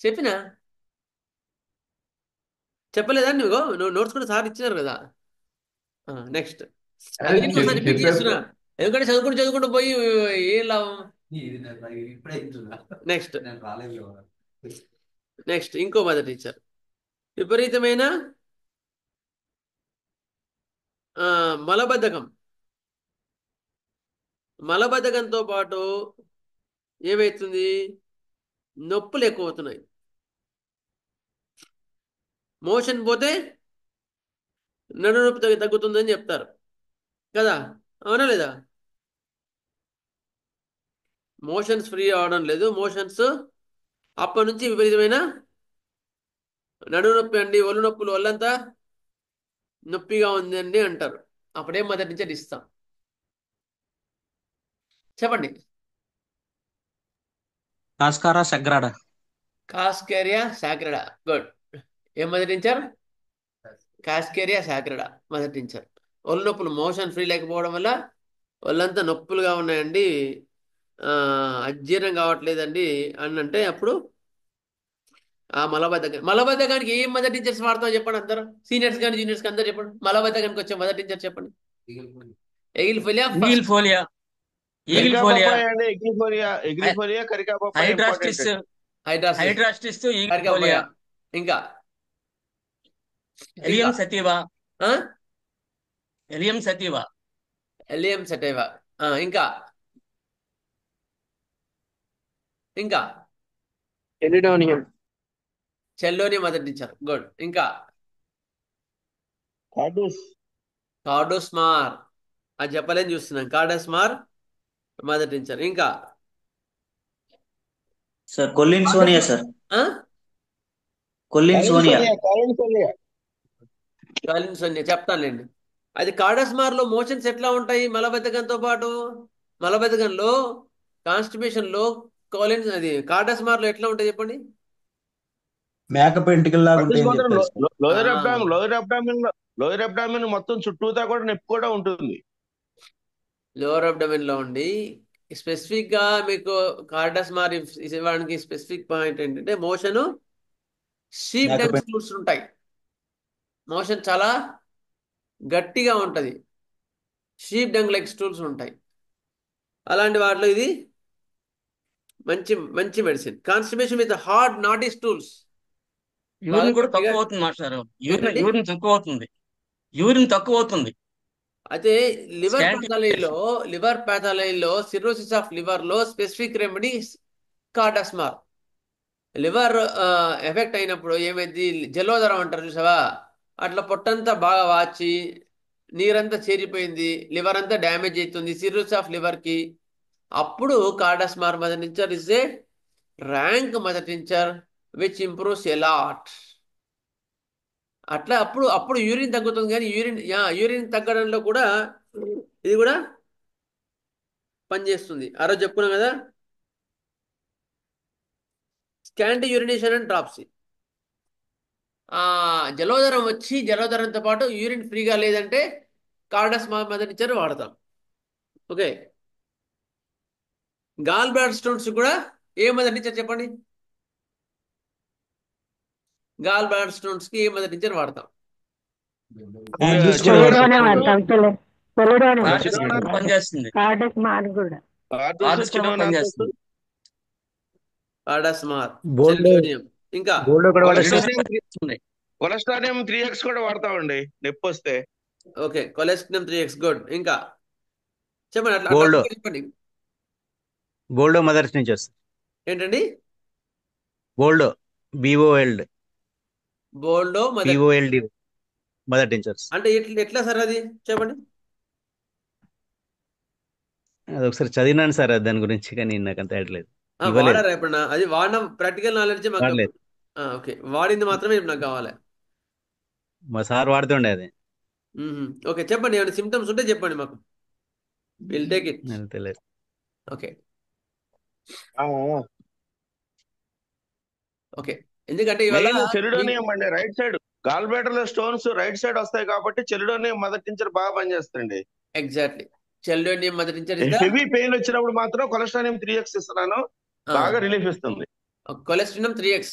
S2: చెప్పినా చెప్పలేదా? నువ్వు నోట్స్ కూడా సార్ ఇచ్చినారు కదా. నెక్స్ట్ అది ఇంకోసారి రిపీట్ చేస్తున్నా, ఎందుకంటే చదువుకుంటూ పోయి ఏం లాభం. నెక్స్ట్ ఇంకో మదర్ టీచర్, విపరీతమైన మలబద్ధకం. మలబద్ధకంతో పాటు ఏమవుతుంది, నొప్పులు ఎక్కువ అవుతున్నాయి. మోషన్ పోతే నడు నొప్పి తగ్గుతుందని చెప్తారు కదా, అవునా లేదా? మోషన్స్ ఫ్రీ అవడం లేదు, మోషన్స్ అప్పటి నుంచి విపరీతమైన నడు నొప్పి అండి, ఒళ్ళు నొప్పులు, ఒళ్ళంతా నొప్పిగా ఉందండి అంటారు. అప్పుడే మొదటి నుంచి ఇస్తాం. చెప్పండి.
S14: కాస్కారా సగ్రాడా.
S2: కాస్కేరియా సాక్రెడా. గుడ్. ఏం మొదటించారు? కాస్కేరియా సాక్రెడా మొదటించారు. ఒళ్ళు నొప్పులు, మోషన్ ఫ్రీ లేకపోవడం వల్ల ఒళ్ళంతా నొప్పులుగా ఉన్నాయండి, అజీర్ణం కావట్లేదండి అని అంటే అప్పుడు ఆ మలబద్ధకానికి ఏం మదర్ టీచర్స్ వాడతాం చెప్పండి అందరూ, సీనియర్స్ కానీ జూనియర్స్ కానీ అందరూ చెప్పండి. మలబద్ధకానికి వచ్చే మదర్ టీచర్ చెప్పండి. Aegle folia
S5: aegle folia, aegle
S3: carica
S5: folia,
S3: papaya అండి, aegle folia carica papaya important.
S5: Hydrastis, hydrastis, aegle
S2: carica
S5: folia,
S2: ఇంకా
S5: ఎలియం సతీవా,
S2: ఆ?
S5: Allium sativa,
S2: allium sativa. ఇంకా ఇంకా
S14: ఎలిడోనియం.
S2: చెల్లోని మదర్ టీచర్. గుడ్. ఇంకా కార్డోస్మార్, అది చెప్పలేని చూస్తున్నాం. కార్డోస్మార్ మదర్ టీచర్. ఇంకా
S10: సార్ కొల్లిన్ సోనియా సార్,
S2: ఆ?
S10: కొల్లిన్ సోనియా.
S2: కాలిన్ సోనియా చెప్తానులేండి. అది కార్డోస్మార్లో మోషన్స్ ఎట్లా ఉంటాయి మలబద్ధకంతో పాటు? మలబద్ధకంలో, కాన్స్టిపేషన్లో కోలిన్, అది కార్డోస్మార్లో ఎట్లా ఉంటాయి చెప్పండి?
S4: మేకప్ ఎంటికల్ లాగా ఉంటాయని చెప్పారు సార్.
S3: లోయర్ అబ్డామిన్ మొత్తం చుట్టూతా కూడా నొప్పి కూడా ఉంటుంది.
S2: లోవర్ అబ్డమెన్ లో ఉండి స్పెసిఫిక్ గా మీకు కార్డోస్మార్ ఇవ్వడానికి స్పెసిఫిక్ పాయింట్ ఏంటంటే మోషన్ షీప్ డంగ్ స్టూల్స్ ఉంటాయి. మోషన్ చాలా గట్టిగా ఉంటది, షీప్ డంగ్ లైక్ స్టూల్స్ ఉంటాయి. అలాంటి వాటిలో ఇది మంచి మంచి medicine. Constipation with hard naughty stools.
S5: Urine కూడా తక్కువ అవుతుంది మాస్టర్. యూరిన్ తక్కువ అవుతుంది, యూరిన్ తక్కువ అవుతుంది.
S2: అయితే లివర్ ప్యాథాలజీలో సిరోసిస్ ఆఫ్ లివర్ లో స్పెసిఫిక్ రెమెడీ కార్డోస్మార్. లివర్ ఎఫెక్ట్ అయినప్పుడు ఏమైంది, జలోదరం అంటారు చూసావా, అట్లా పొట్టంతా బాగా వాచి నీరంతా చేరిపోయింది, లివర్ అంతా డ్యామేజ్ అవుతుంది, సిరోసిస్ ఆఫ్ లివర్ కి. అప్పుడు కార్డోస్మార్ mother tincture is a rank mother tincture which improves a lot. అట్లా అప్పుడు యూరిన్ తగ్గుతుంది. కానీ యూరిన్ తగ్గడంలో కూడా ఇది కూడా పనిచేస్తుంది. ఆ రోజు చెప్పుకున్నాం కదా, స్కాంటీ యూరినేషన్ అండ్ డ్రాప్సీ. జలోదరం వచ్చి జలోదరంతో పాటు యూరిన్ ఫ్రీగా లేదంటే కార్డోస్మార్ మదర్ టీచర్ వాడతాం. ఓకే. గాల్ బ్లాడర్ స్టోన్స్ కూడా ఏ మదర్ టీచర్ చెప్పండి? గాల్ బ్లాడర్ స్టోన్స్ కి ఏ మదర్ టీచర్ వాడతాం?
S5: పనిచేస్తుంది.
S2: కార్డోస్మార్, ఇంకా
S3: కొలెస్ట్రానియం 3x కూడా వాడతామండి నొప్పి వస్తే.
S2: Okay, cholesterinum 3x. గుడ్. ఇంకా చెప్పండి. అట్లా చెప్పండి.
S14: Boldo mothers teachers.
S2: ఏంటండి?
S14: Boldo, BOLD,
S2: boldo
S14: BOLD mother teachers.
S2: అంటే ఎట్లా సార్ అది చెప్పండి?
S14: అది ఒకసారి చదివినాను సార్ దాని గురించి, కానీ నాకు అంత ఐడియా లేదు.
S2: వాడారా ఎప్పుడన్నా? అది వాడిన ప్రాక్టికల్ నాలెడ్జ్ మాకు. ఓకే, వాడింది మాత్రమే నాకు కావాలి.
S14: మా సార్ వాడుతుండే అది.
S2: ఓకే, చెప్పండి. ఏమైనా సిమ్టమ్స్ ఉంటే చెప్పండి మాకు. Will take it.
S14: తెలియదు.
S2: Okay okay. ఎందుకంటే ఇవాళ
S3: మెయిన్ చెలిడోనియం అండి, రైట్ సైడ్ గాల్ బ్లాడర్ లో స్టోన్స్ రైట్ సైడ్ వస్తాయి కాబట్టి చెలిడోనియం మదర్ టించర్ బాగా పనిచేస్తుంది.
S2: Exactly chelidonium mother tincture is the
S3: heavy pain వచ్చినప్పుడు మాత్రం కొలెస్ట్రానియం 3x ఇస్తున్నాను, బాగా రిలీఫ్ ఇస్తుంది.
S2: Cholesterinum 3x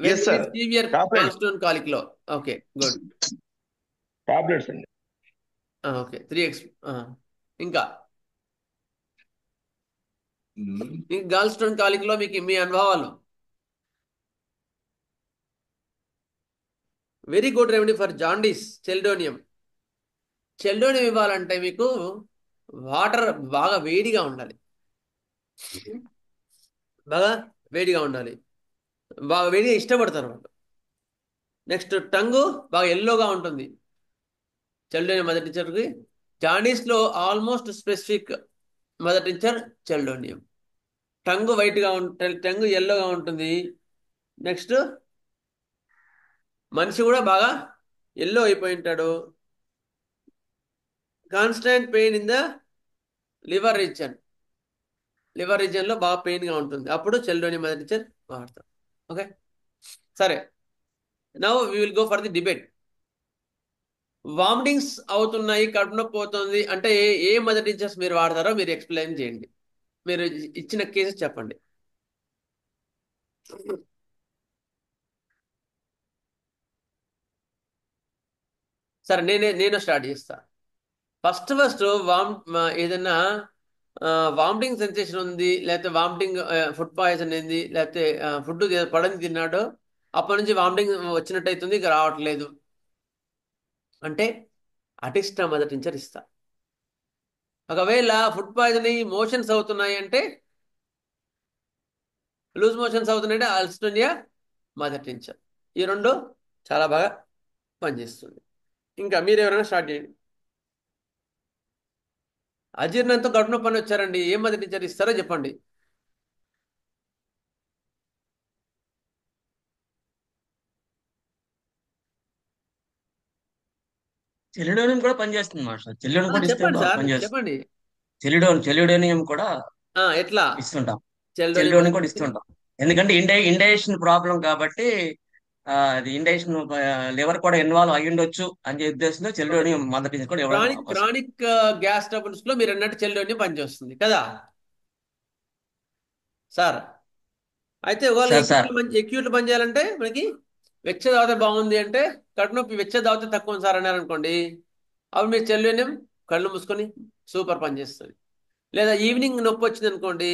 S2: when
S3: yes
S2: there is
S3: sir,
S2: severe
S3: tablets
S2: gallstone colic లో. Okay good.
S3: టాబ్లెట్స్ అండి.
S2: Okay 3x. ఇంకా గాల్ స్టోన్ కాలిక్ లో మీకు మీ అనుభవాలు. Very good remedy for jaundice chelidonium. Chelidonium ఇవ్వాలంటే మీకు వాటర్ బాగా వేడిగా ఉండాలి, బాగా వేడిగా ఉండాలి, బాగా వేడిగా ఇష్టపడతారు వాళ్ళు. నెక్స్ట్ టంగు బాగా ఎల్లోగా ఉంటుంది చెల్డోనియం మదర్ టీచర్కి. జాండీస్లో ఆల్మోస్ట్ స్పెసిఫిక్ మదర్ టీచర్ చెల్డోనియం. టంగు వైట్గా ఉంటుంది, టంగు ఎల్లోగా ఉంటుంది. నెక్స్ట్ మనిషి కూడా బాగా ఎల్లో అయిపోయి ఉంటాడు. Constant pain in the liver region, liver రీజన్లో బాగా పెయిన్గా ఉంటుంది, అప్పుడు చెల్డోనియం మదర్ టీచర్ వాడతాం. ఓకే సరే, now we will go for the debate. Vomitings అవుతున్నాయి, కడుపు నొప్పి పోతుంది అంటే ఏ మదర్ టీచర్స్ మీరు వాడతారో మీరు ఎక్స్ప్లెయిన్ చేయండి. మీరు ఇచ్చిన కేసెస్ చెప్పండి. సరే నేను స్టార్ట్ చేస్తా. ఫస్ట్ ఏదైనా వామిటింగ్ సెన్సేషన్ ఉంది, లేకపోతే వామిటింగ్ ఫుడ్ పాయిజన్ అయింది, లేకపోతే ఫుడ్ పడని తిన్నాడో అప్పటి నుంచి వామిటింగ్ వచ్చినట్టు అవుతుంది, ఇక రావట్లేదు అంటే అటిస్టా మదర్ టించర్ ఇస్తా. ఒకవేళ ఫుడ్ పాయిజన్ అయ్యి మోషన్స్ అవుతున్నాయి అంటే, లూజ్ మోషన్స్ అవుతున్నాయంటే అల్స్టోనియా మదర్ టించర్. ఈ రెండు చాలా బాగా పనిచేస్తుంది. ఇంకా మీరు ఎవరైనా స్టార్ట్ చేయండి. అజీర్ణంతో కడుపు నొప్పి అని వచ్చారండి, ఏం మదర్ టీచర్ ఇస్తారో చెప్పండి.
S5: చెలిడోనియం కూడా పనిచేస్తుంది మాస్టర్. చెలిడోనియం కూడా ఇస్తే
S2: చెప్పండి సార్,
S5: పనిచేస్తుంది.
S2: చెప్పండి.
S5: చెలిడోనియం కూడా
S2: ఎట్లా
S5: ఇస్తుంటాం,
S2: చెల్డోనియం
S5: చెలిడోనియం
S2: మదర్
S5: కూడా
S2: టీచర్?
S5: ఇస్తుంటాం. ఎందుకంటే ఇండైజెషన్ ప్రాబ్లం కాబట్టి అది ఇండైజెషన్ లివర్ కూడా ఇన్వాల్వ్ అయ్యి ఉండొచ్చు అని ఉద్దేశంతో చెలిడోనియం మదర్ టీచర్ కూడా ఇవ్వడం అవసరం.
S2: క్రానిక్ గ్యాస్ ట్రబుల్స్ లో మీరు అన్నట్టు చెల్డోనియం పనిచేస్తుంది కదా సార్? అయితే ఒకవేళ ఎక్యూట్ పని చేయాలంటే మనకి వెచ్చ దావత బాగుంది అంటే, కడుపు నొప్పి వెచ్చ దావత తక్కువ ఉంది సార్ అన్నారు అనుకోండి, అప్పుడు మీరు చెల్లునియం కళ్ళు మూసుకొని సూపర్ పని చేస్తుంది. లేదా ఈవినింగ్ నొప్పి వచ్చింది అనుకోండి,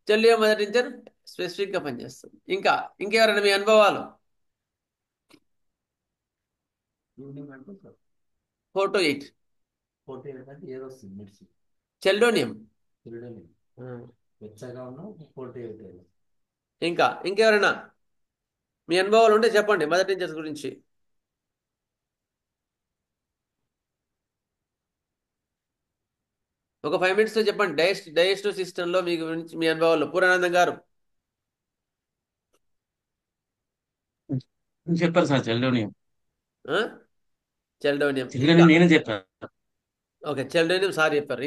S2: చెల్లునియం మదర్ టీచర్ స్పెసిఫిక్గా పనిచేస్తుంది. ఇంకెవరైనా మీ అనుభవాలు? 4 to 8 చెల్డోనియం. ఇంకెవరైనా మీ అనుభవాలు ఉంటే చెప్పండి మదర్ టీచర్స్ గురించి. ఒక 5 minutes లో చెప్పండి. డైజెస్టివ్ సిస్టమ్ లో మీ గురించి మీ అనుభవాలు. పూర్ణానందం గారు
S5: చెప్పారు సార్ చెల్డోనియం.
S2: చెల్డోనియం
S5: నేనే చెప్పాను.
S2: ఓకే, చెల్డోనియం సార్ చెప్పారు.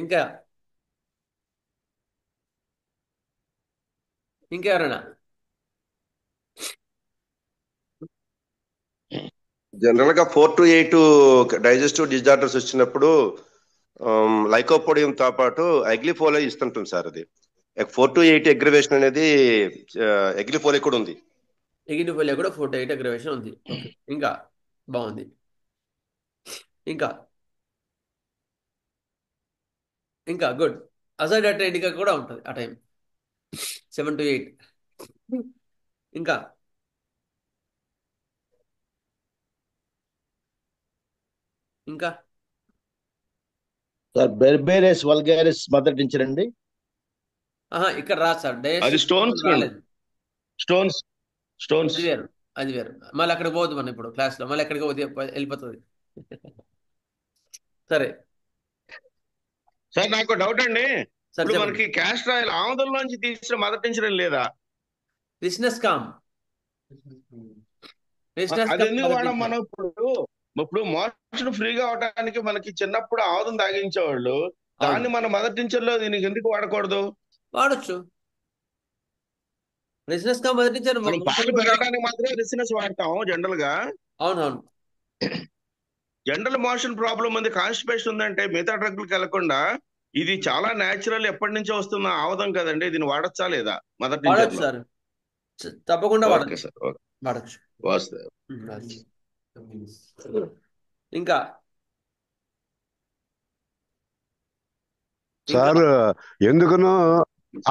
S2: ఇంకెవరైనా?
S15: జనరల్ గా 4 to 8 డైజెస్టివ్ డిజార్డర్స్ వచ్చినప్పుడు లైకోపోడియం తో పాటు అగ్లిఫోలియా ఇస్తుంటుంది సార్. అది 4 to 8 అగ్రివేషన్ అనేది అగ్లిఫోలియా కూడా ఉంది.
S2: ఎగిలిఫోలియా కూడా 4 to 8 అగ్రివేషన్ ఉంది. ఓకే, ఇంకా బాగుంది. ఇంకా గుడ్. అజాడైటికా కూడా ఉంటుంది ఆ టైం 7 to 8. ఇంకా
S4: సార్ బెర్బేరియస్ వల్గారిస్ మదర్ టించర్ అండి.
S2: ఇక్కడ రాదు సార్,
S3: అది స్టోన్స్
S2: రాలేదు.
S3: స్టోన్స్
S2: అది వేరు. మళ్ళీ అక్కడికి పోదు మనం ఇప్పుడు క్లాస్లో, మళ్ళీ ఎక్కడికి వెళ్ళిపోతుంది. సరే
S3: సార్, నాకు డౌట్ అండి.
S2: సార్
S3: ఇప్పుడు మనకి క్యాస్టర్ ఆయిల్ ఆముదంలోంచి తీసిన మదర్ టించర్ లేదా?
S2: కృష్ణస్కామ్
S3: అది ఎందుకు వాడడం మనం? ఇప్పుడు మోషన్ ఫ్రీగా అవడానికి మనకి చిన్నప్పుడు ఆముదం తాగించేవాళ్ళు, దాన్ని మన మదర్ టీచర్ లో దీనికి ఎందుకు వాడకూడదు?
S2: వాడొచ్చు. రెసినెస్ గా మదర్ టీచర్
S3: మనం పాలు పెరగడానికి మాత్రమే రెసినెస్ వాడతాం జనరల్ గా.
S2: అవునవును.
S3: జనరల్ మోషన్ ప్రాబ్లం ఉంది, కాన్స్టిపేషన్ ఉందంటే మిగతా డ్రగ్లకు వెళ్లకుండా ఇది చాలా న్యాచురల్ ఎప్పటి నుంచో వస్తున్న ఆవదం కదండి, దీన్ని వాడచ్చా లేదా మదర్ టీచర్
S2: వాడొచ్చు
S3: లో?
S2: సార్, తప్పకుండా
S3: ఓకే
S2: వాడచ్చు.
S3: సార్, ఓకే,
S2: వాడచ్చు.
S3: వాస్తవం.
S2: ఇంకా
S16: సార్ ఎందుకనో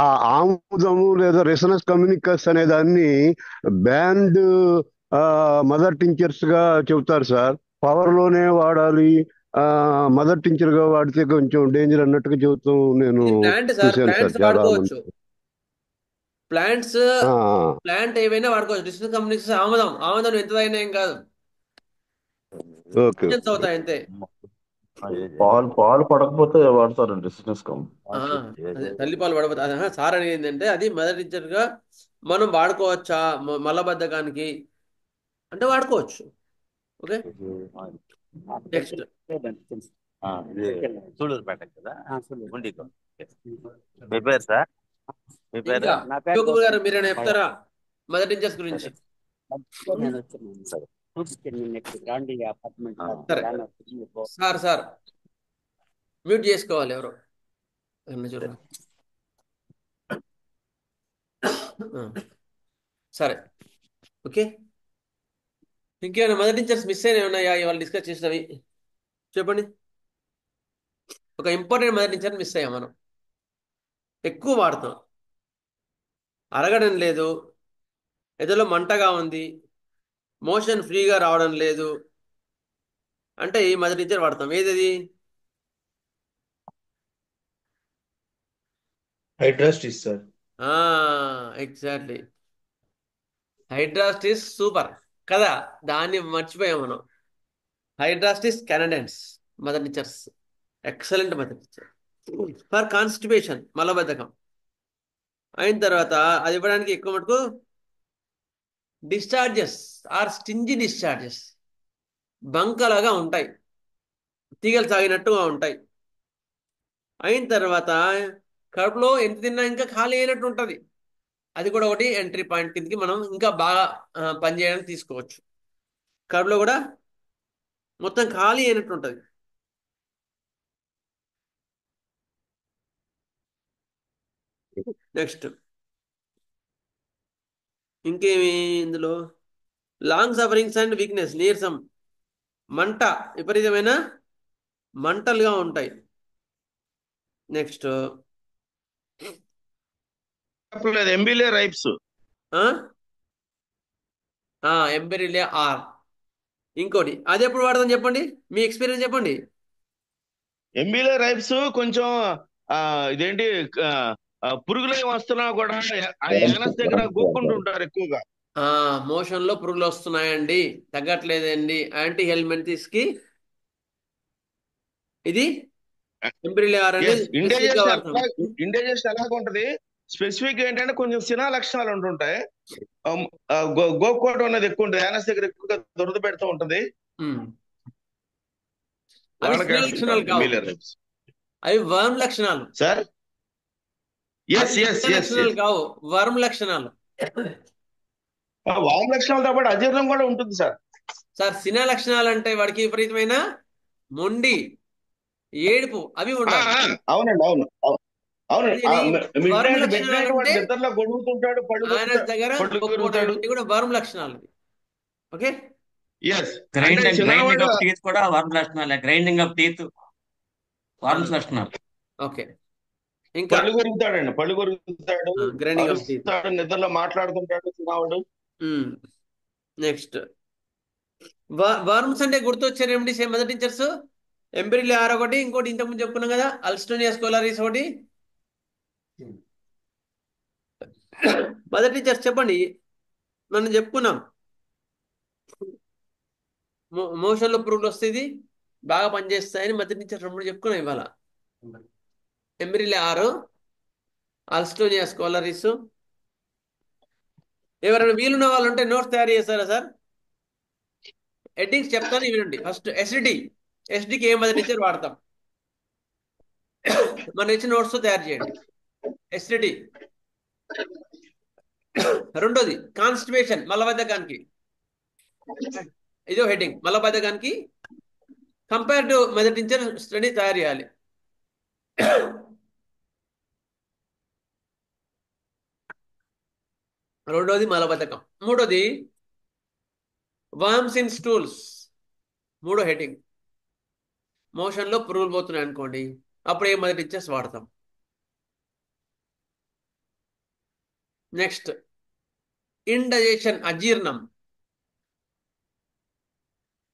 S16: ఆ ఆముదము లేదా రెసనస్ కమ్యూనికస్ అనే దాన్ని బ్యాండ్ మదర్ టించర్స్ గా చెబుతారు సార్. పవర్ లోనే వాడాలి, మదర్ టించర్ గా వాడితే కొంచెం డేంజర్ అన్నట్టుగా చెబుతూ నేను
S2: ప్లాంట్ సార్,
S16: చూశాను సార్
S2: ప్లాంట్స్
S16: చాలా
S2: వాడుకోవచ్చు.
S16: మంది.
S2: ప్లాంట్స్
S16: ఆ,
S2: ప్లాంట్ ఏవైనా వాడుకోవచ్చు. డిస్టెన్స్ కమ్యూనికేషన్ ఆమదం ఎంత అయినా ఏం కాదు,
S16: ఓకే
S2: డిస్టెన్స్ అవుతాయి అంతే.
S17: పాలు పడకపోతే వాడతారండి రెసిస్టెన్స్ కమ్.
S2: అదే తల్లిపాలు పడబోతుంది సార్ అనేది ఏంటంటే, అది మదర్ టీచర్ గా మనం వాడుకోవచ్చా మలబద్ధకానికి అంటే వాడుకోవచ్చు. ఓకే, నెక్స్ట్
S18: సూళ్ళూరుపేట కదా, మీ పేరు సార్? మీ పేరు?
S2: ఇంకా శివకుమార్ గారు మీరేనా చెప్తారా మదర్ టీచర్స్ గురించి? సరే సార్ మ్యూట్ చేసుకోవాలి ఎవరు చూడండి. సరే ఓకే, ఇంకేమైనా మదర్ టీచర్స్ మిస్ అయినా ఉన్నాయా ఇవాళ డిస్కస్ చేసినవి చెప్పండి. ఒక ఇంపార్టెంట్ మదర్ టీచర్ మిస్ అయ్యాం మనం, ఎక్కువ వాడతాం. అరగడం లేదు, ఎదలో మంటగా ఉంది, మోషన్ ఫ్రీగా రావడం లేదు అంటే ఈ మదర్ టీచర్ వాడతాం. ఏది?
S4: Hydrastis sir.
S2: Exactly, hydrastis super కదా, దాన్ని మర్చిపోయాం మనం. Hydrastis canadensis mother teachers, excellent mother teacher for constipation, మలబద్ధకం. అయిన తర్వాత అది ఇవ్వడానికి ఎక్కువ మటుకు డిశ్చార్జెస్ ఆర్ స్టింజీ డిశ్చార్జెస్, బంకలాగా ఉంటాయి, తీగలు సాగినట్టుగా ఉంటాయి. అయిన తర్వాత కడుపులో ఎంత తిన్నా ఇంకా ఖాళీ అయినట్టు ఉంటుంది. అది కూడా ఒకటి ఎంట్రీ పాయింట్ కిందకి మనం ఇంకా బాగా పనిచేయడానికి తీసుకోవచ్చు. కడుపులో కూడా మొత్తం ఖాళీ అయినట్టు ఉంటుంది. నెక్స్ట్ ఇంకేమి ఇందులో, లాంగ్ సఫరింగ్స్ అండ్ వీక్నెస్, నీరసం, మంట, విపరీతమైన మంటలుగా ఉంటాయి. నెక్స్ట్
S3: ఎంబిలే రైప్స్,
S2: ఎంబెరిలియా ఆర్. ఇంకోటి అది ఎప్పుడు వాడదాం చెప్పండి, మీ ఎక్స్పీరియన్స్ చెప్పండి.
S3: ఎంబిలే రైప్స్ కొంచెం ఇదేంటి పురుగులు ఏమి వస్తున్నా కూడా యానస్ దగ్గర గోక్కుంటూ ఉంటారు ఎక్కువగా.
S2: మోషన్ లో పురుగులు వస్తున్నాయండి, తగ్గట్లేదండి, యాంటీ హెల్మెంతిస్ కి ఇది ఎంబెరిలియా ఆర్ అనేది స్పెసిఫిక్ గా వాడతాం.
S3: ఇండైజెషన్ ఎలాగ ఉంటది, స్పెసిఫిక్ ఏంటంటే కొంచెం సినా లక్షణాలు ఉంటుంటాయి. గోక్కోవడం అనేది ఎక్కువ ఉంటుంది, యానస్ దగ్గర ఎక్కువగా దురద పెడుతూ ఉంటది.
S2: అవి సినా లక్షణాలు కావు, అవి వర్మ్ లక్షణాలు
S3: సార్.
S2: లక్షణాలు కావు, వర్మ్ లక్షణాలు.
S3: వామ్ లక్షణాలతో పాటు అజీర్ణం కూడా ఉంటుంది సార్.
S2: సార్ సినా లక్షణాలు అంటే వాడికి విపరీతమైన మొండి, ఏడుపు అవి ఉండాలి.
S3: అవునండి, అవును నిద్రలో గొడుగుతుంటాడు,
S2: కూడా వర్మ్ లక్షణాలు. ఓకే,
S5: గ్రైండింగ్ ఆఫ్ టీత్ కూడా వర్మ్ లక్షణాలే, గ్రైండింగ్ ఆఫ్ టీత్ వర్మ్స్ లక్షణాలు.
S2: ఓకే, ఇంకా
S3: పళ్ళు కొరుకుతాడు,
S2: గ్రైండింగ్ ఆఫ్ టీత్,
S3: నిద్రలో మాట్లాడుతుంటాడు చిన్నవాడు.
S2: నెక్స్ట్ వర్మ్స్ అంటే గుర్తొచ్చే రెమెడీస్ ఏం మదర్ టీచర్స్? ఎంబెరిలియా ఆర్ ఒకటి, ఇంకోటి ఇంతకుముందు చెప్పుకున్నాం కదా అల్స్టోనియా స్కోలారిస్ ఒకటి. మదర్ టీచర్స్ చెప్పండి, మనం చెప్పుకున్నాం మోషన్ లో పురుగులు వస్తుంది బాగా పనిచేస్తాయని మదర్ టీచర్స్ రెండు చెప్పుకున్నాం ఇవాళ. ఎంబెరిలియా ఆర్, అల్స్టోనియా స్కోలారిస్. ఎవరైనా వీలున్న వాళ్ళు ఉంటే నోట్స్ తయారు చేస్తారా సార్? హెడ్డింగ్స్ చెప్తాను వినండి. ఫస్ట్ ఎస్డికి ఏం మదర్ టీచర్ వాడతాం? మన ఇచ్చిన నోట్స్ తో తయారు చేయండి. ఎసిడిటీ. రెండోది కాన్స్టిపేషన్, మలబద్ధకానికి. ఇదో హెడ్డింగ్, మలబద్ధకానికి compare to mother tincture study తయారు చేయాలి. రెండోది మలబద్ధకం. మూడోది వర్మ్స్ ఇన్ స్టూల్స్. మూడో హెడ్డింగ్, మోషన్లో పురుగులు పోతున్నాయి అనుకోండి, అప్పుడు ఏ మదర్ టించర్స్ వాడతాం. నెక్స్ట్ ఇండైజెషన్, అజీర్ణం.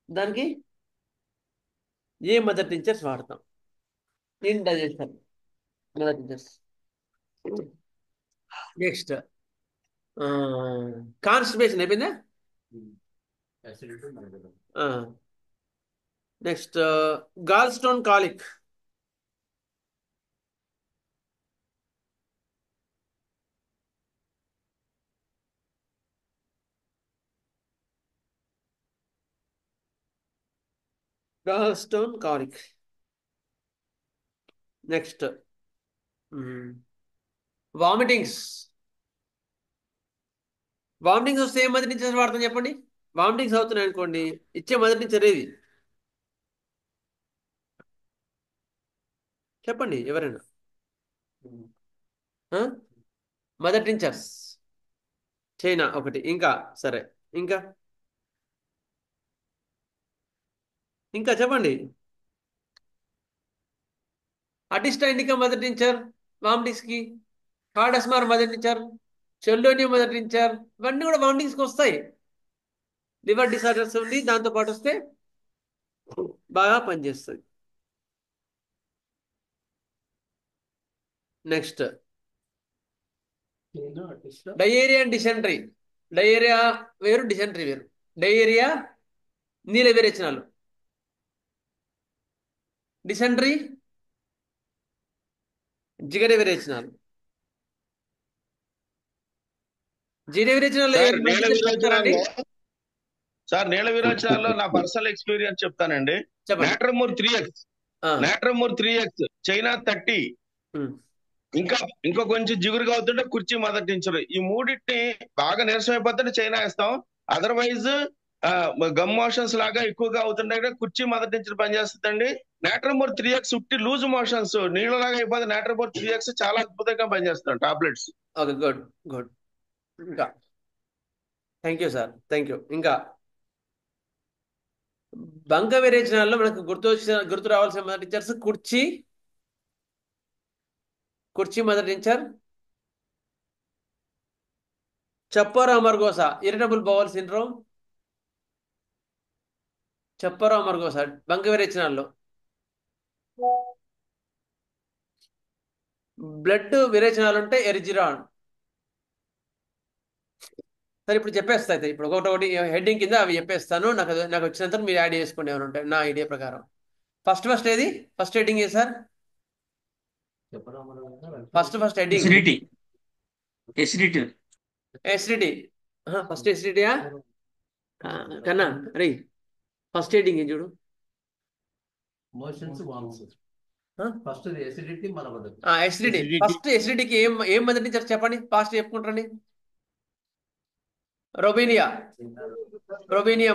S2: దానికి ఏ మదర్ టించర్స్ వాడతాం? Indigestion mother tinctures. Next constipation అయిపోయిందా? Next gall stone colic. Gall stone colic. Next vomitings. Vomitings వస్తే ఏ మదర్ టించర్స్ వాడతాం చెప్పండి? వామిటింగ్స్ అవుతున్నాయి అనుకోండి, ఇచ్చే మదర్ టించర్ ఏది చెప్పండి ఎవరైనా? మదర్ టించర్స్ చైనా ఒకటి. ఇంకా సరే, ఇంకా ఇంకా చెప్పండి. అటిస్టా ఇండికా మదర్ టించర్ వామిటింగ్స్కి, కార్డస్మార్ మదర్ టించర్, చెల్లోనియం మదర్ టించర్, ఇవన్నీ కూడా వామిటింగ్స్కి వస్తాయి. లివర్ డిసార్డర్స్ ఉండి దాంతో పాటు వస్తే బాగా పనిచేస్తుంది. Next diarrhoea and dysentery. Diarrhoea వేరు, డిసెంట్రీ వేరు. డయేరియా నీల విరేచనాలు, డిసెంట్రీ జిగట విరేచనాలు. జిగట విరేచనాలు
S3: సార్ నీళ్ళ విరోచనాల్లో నీళ్ళ విరోచనాల్లో నా పర్సనల్ ఎక్స్పీరియన్స్ చెప్తానండి. నాట్రమూర్ 3x, నాట్రమూర్ 3x, చైనా 30, ఇంకా కొంచెం జిగురుగా అవుతుంటే కుర్చీ మదర్ టించర్. ఈ మూడింటిని బాగా నీరసం అయిపోతుంటే చైనా వేస్తాం. అదర్వైజ్ గమ్ మోషన్స్ లాగా ఎక్కువగా అవుతుంటే కుర్చీ మదర్ టించర్ పనిచేస్తుందండి. నాట్రమూర్ 3x ఉట్టి లూజ్ మోషన్స్ నీళ్ళలాగా అయిపోతే నాట్రమూర్ 3x చాలా అద్భుతంగా పనిచేస్తాం టాబ్లెట్స్.
S2: Okay, good good. ఇంకా thank you sir, thank you. ఇంకా బంక విరేచనాల్లో మనకు గుర్తు రావాల్సిన మదర్ టించర్స్ కుర్చీ మదర్ టించర్, చెప్పరో అమర్గోసా ఇరిటబుల్ బౌల్ సిండ్రోమ్, చెప్పరో అమర్గోసా బంక విరేచనాల్లో. బ్లడ్ విరేచనాలు ఉంటే ఎరిజిరాన్. సరే, ఇప్పుడు చెప్పేస్తా. అయితే ఇప్పుడు ఒకటి హెడ్డింగ్ కింద అవి చెప్పేస్తాను. నాకు వచ్చినంత మీరు యాడ్ చేసుకోండి ఏమైనా ఉంటాయి నా ఐడియా ప్రకారం. ఫస్ట్ ఏది? ఫస్ట్ హెడ్డింగ్ ఏ sir? First heading acidity. First ఎసిడిటీయా కన్నా? అరే ఫస్ట్ హెడ్డింగ్ ఏం చూడు. ఎసిడిటీ. ఫస్ట్ ఎసిడిటీకి ఏం మదర్ టించర్ చెప్పండి, ఫాస్ట్ చెప్పుకుంటారండి. రొబీనియా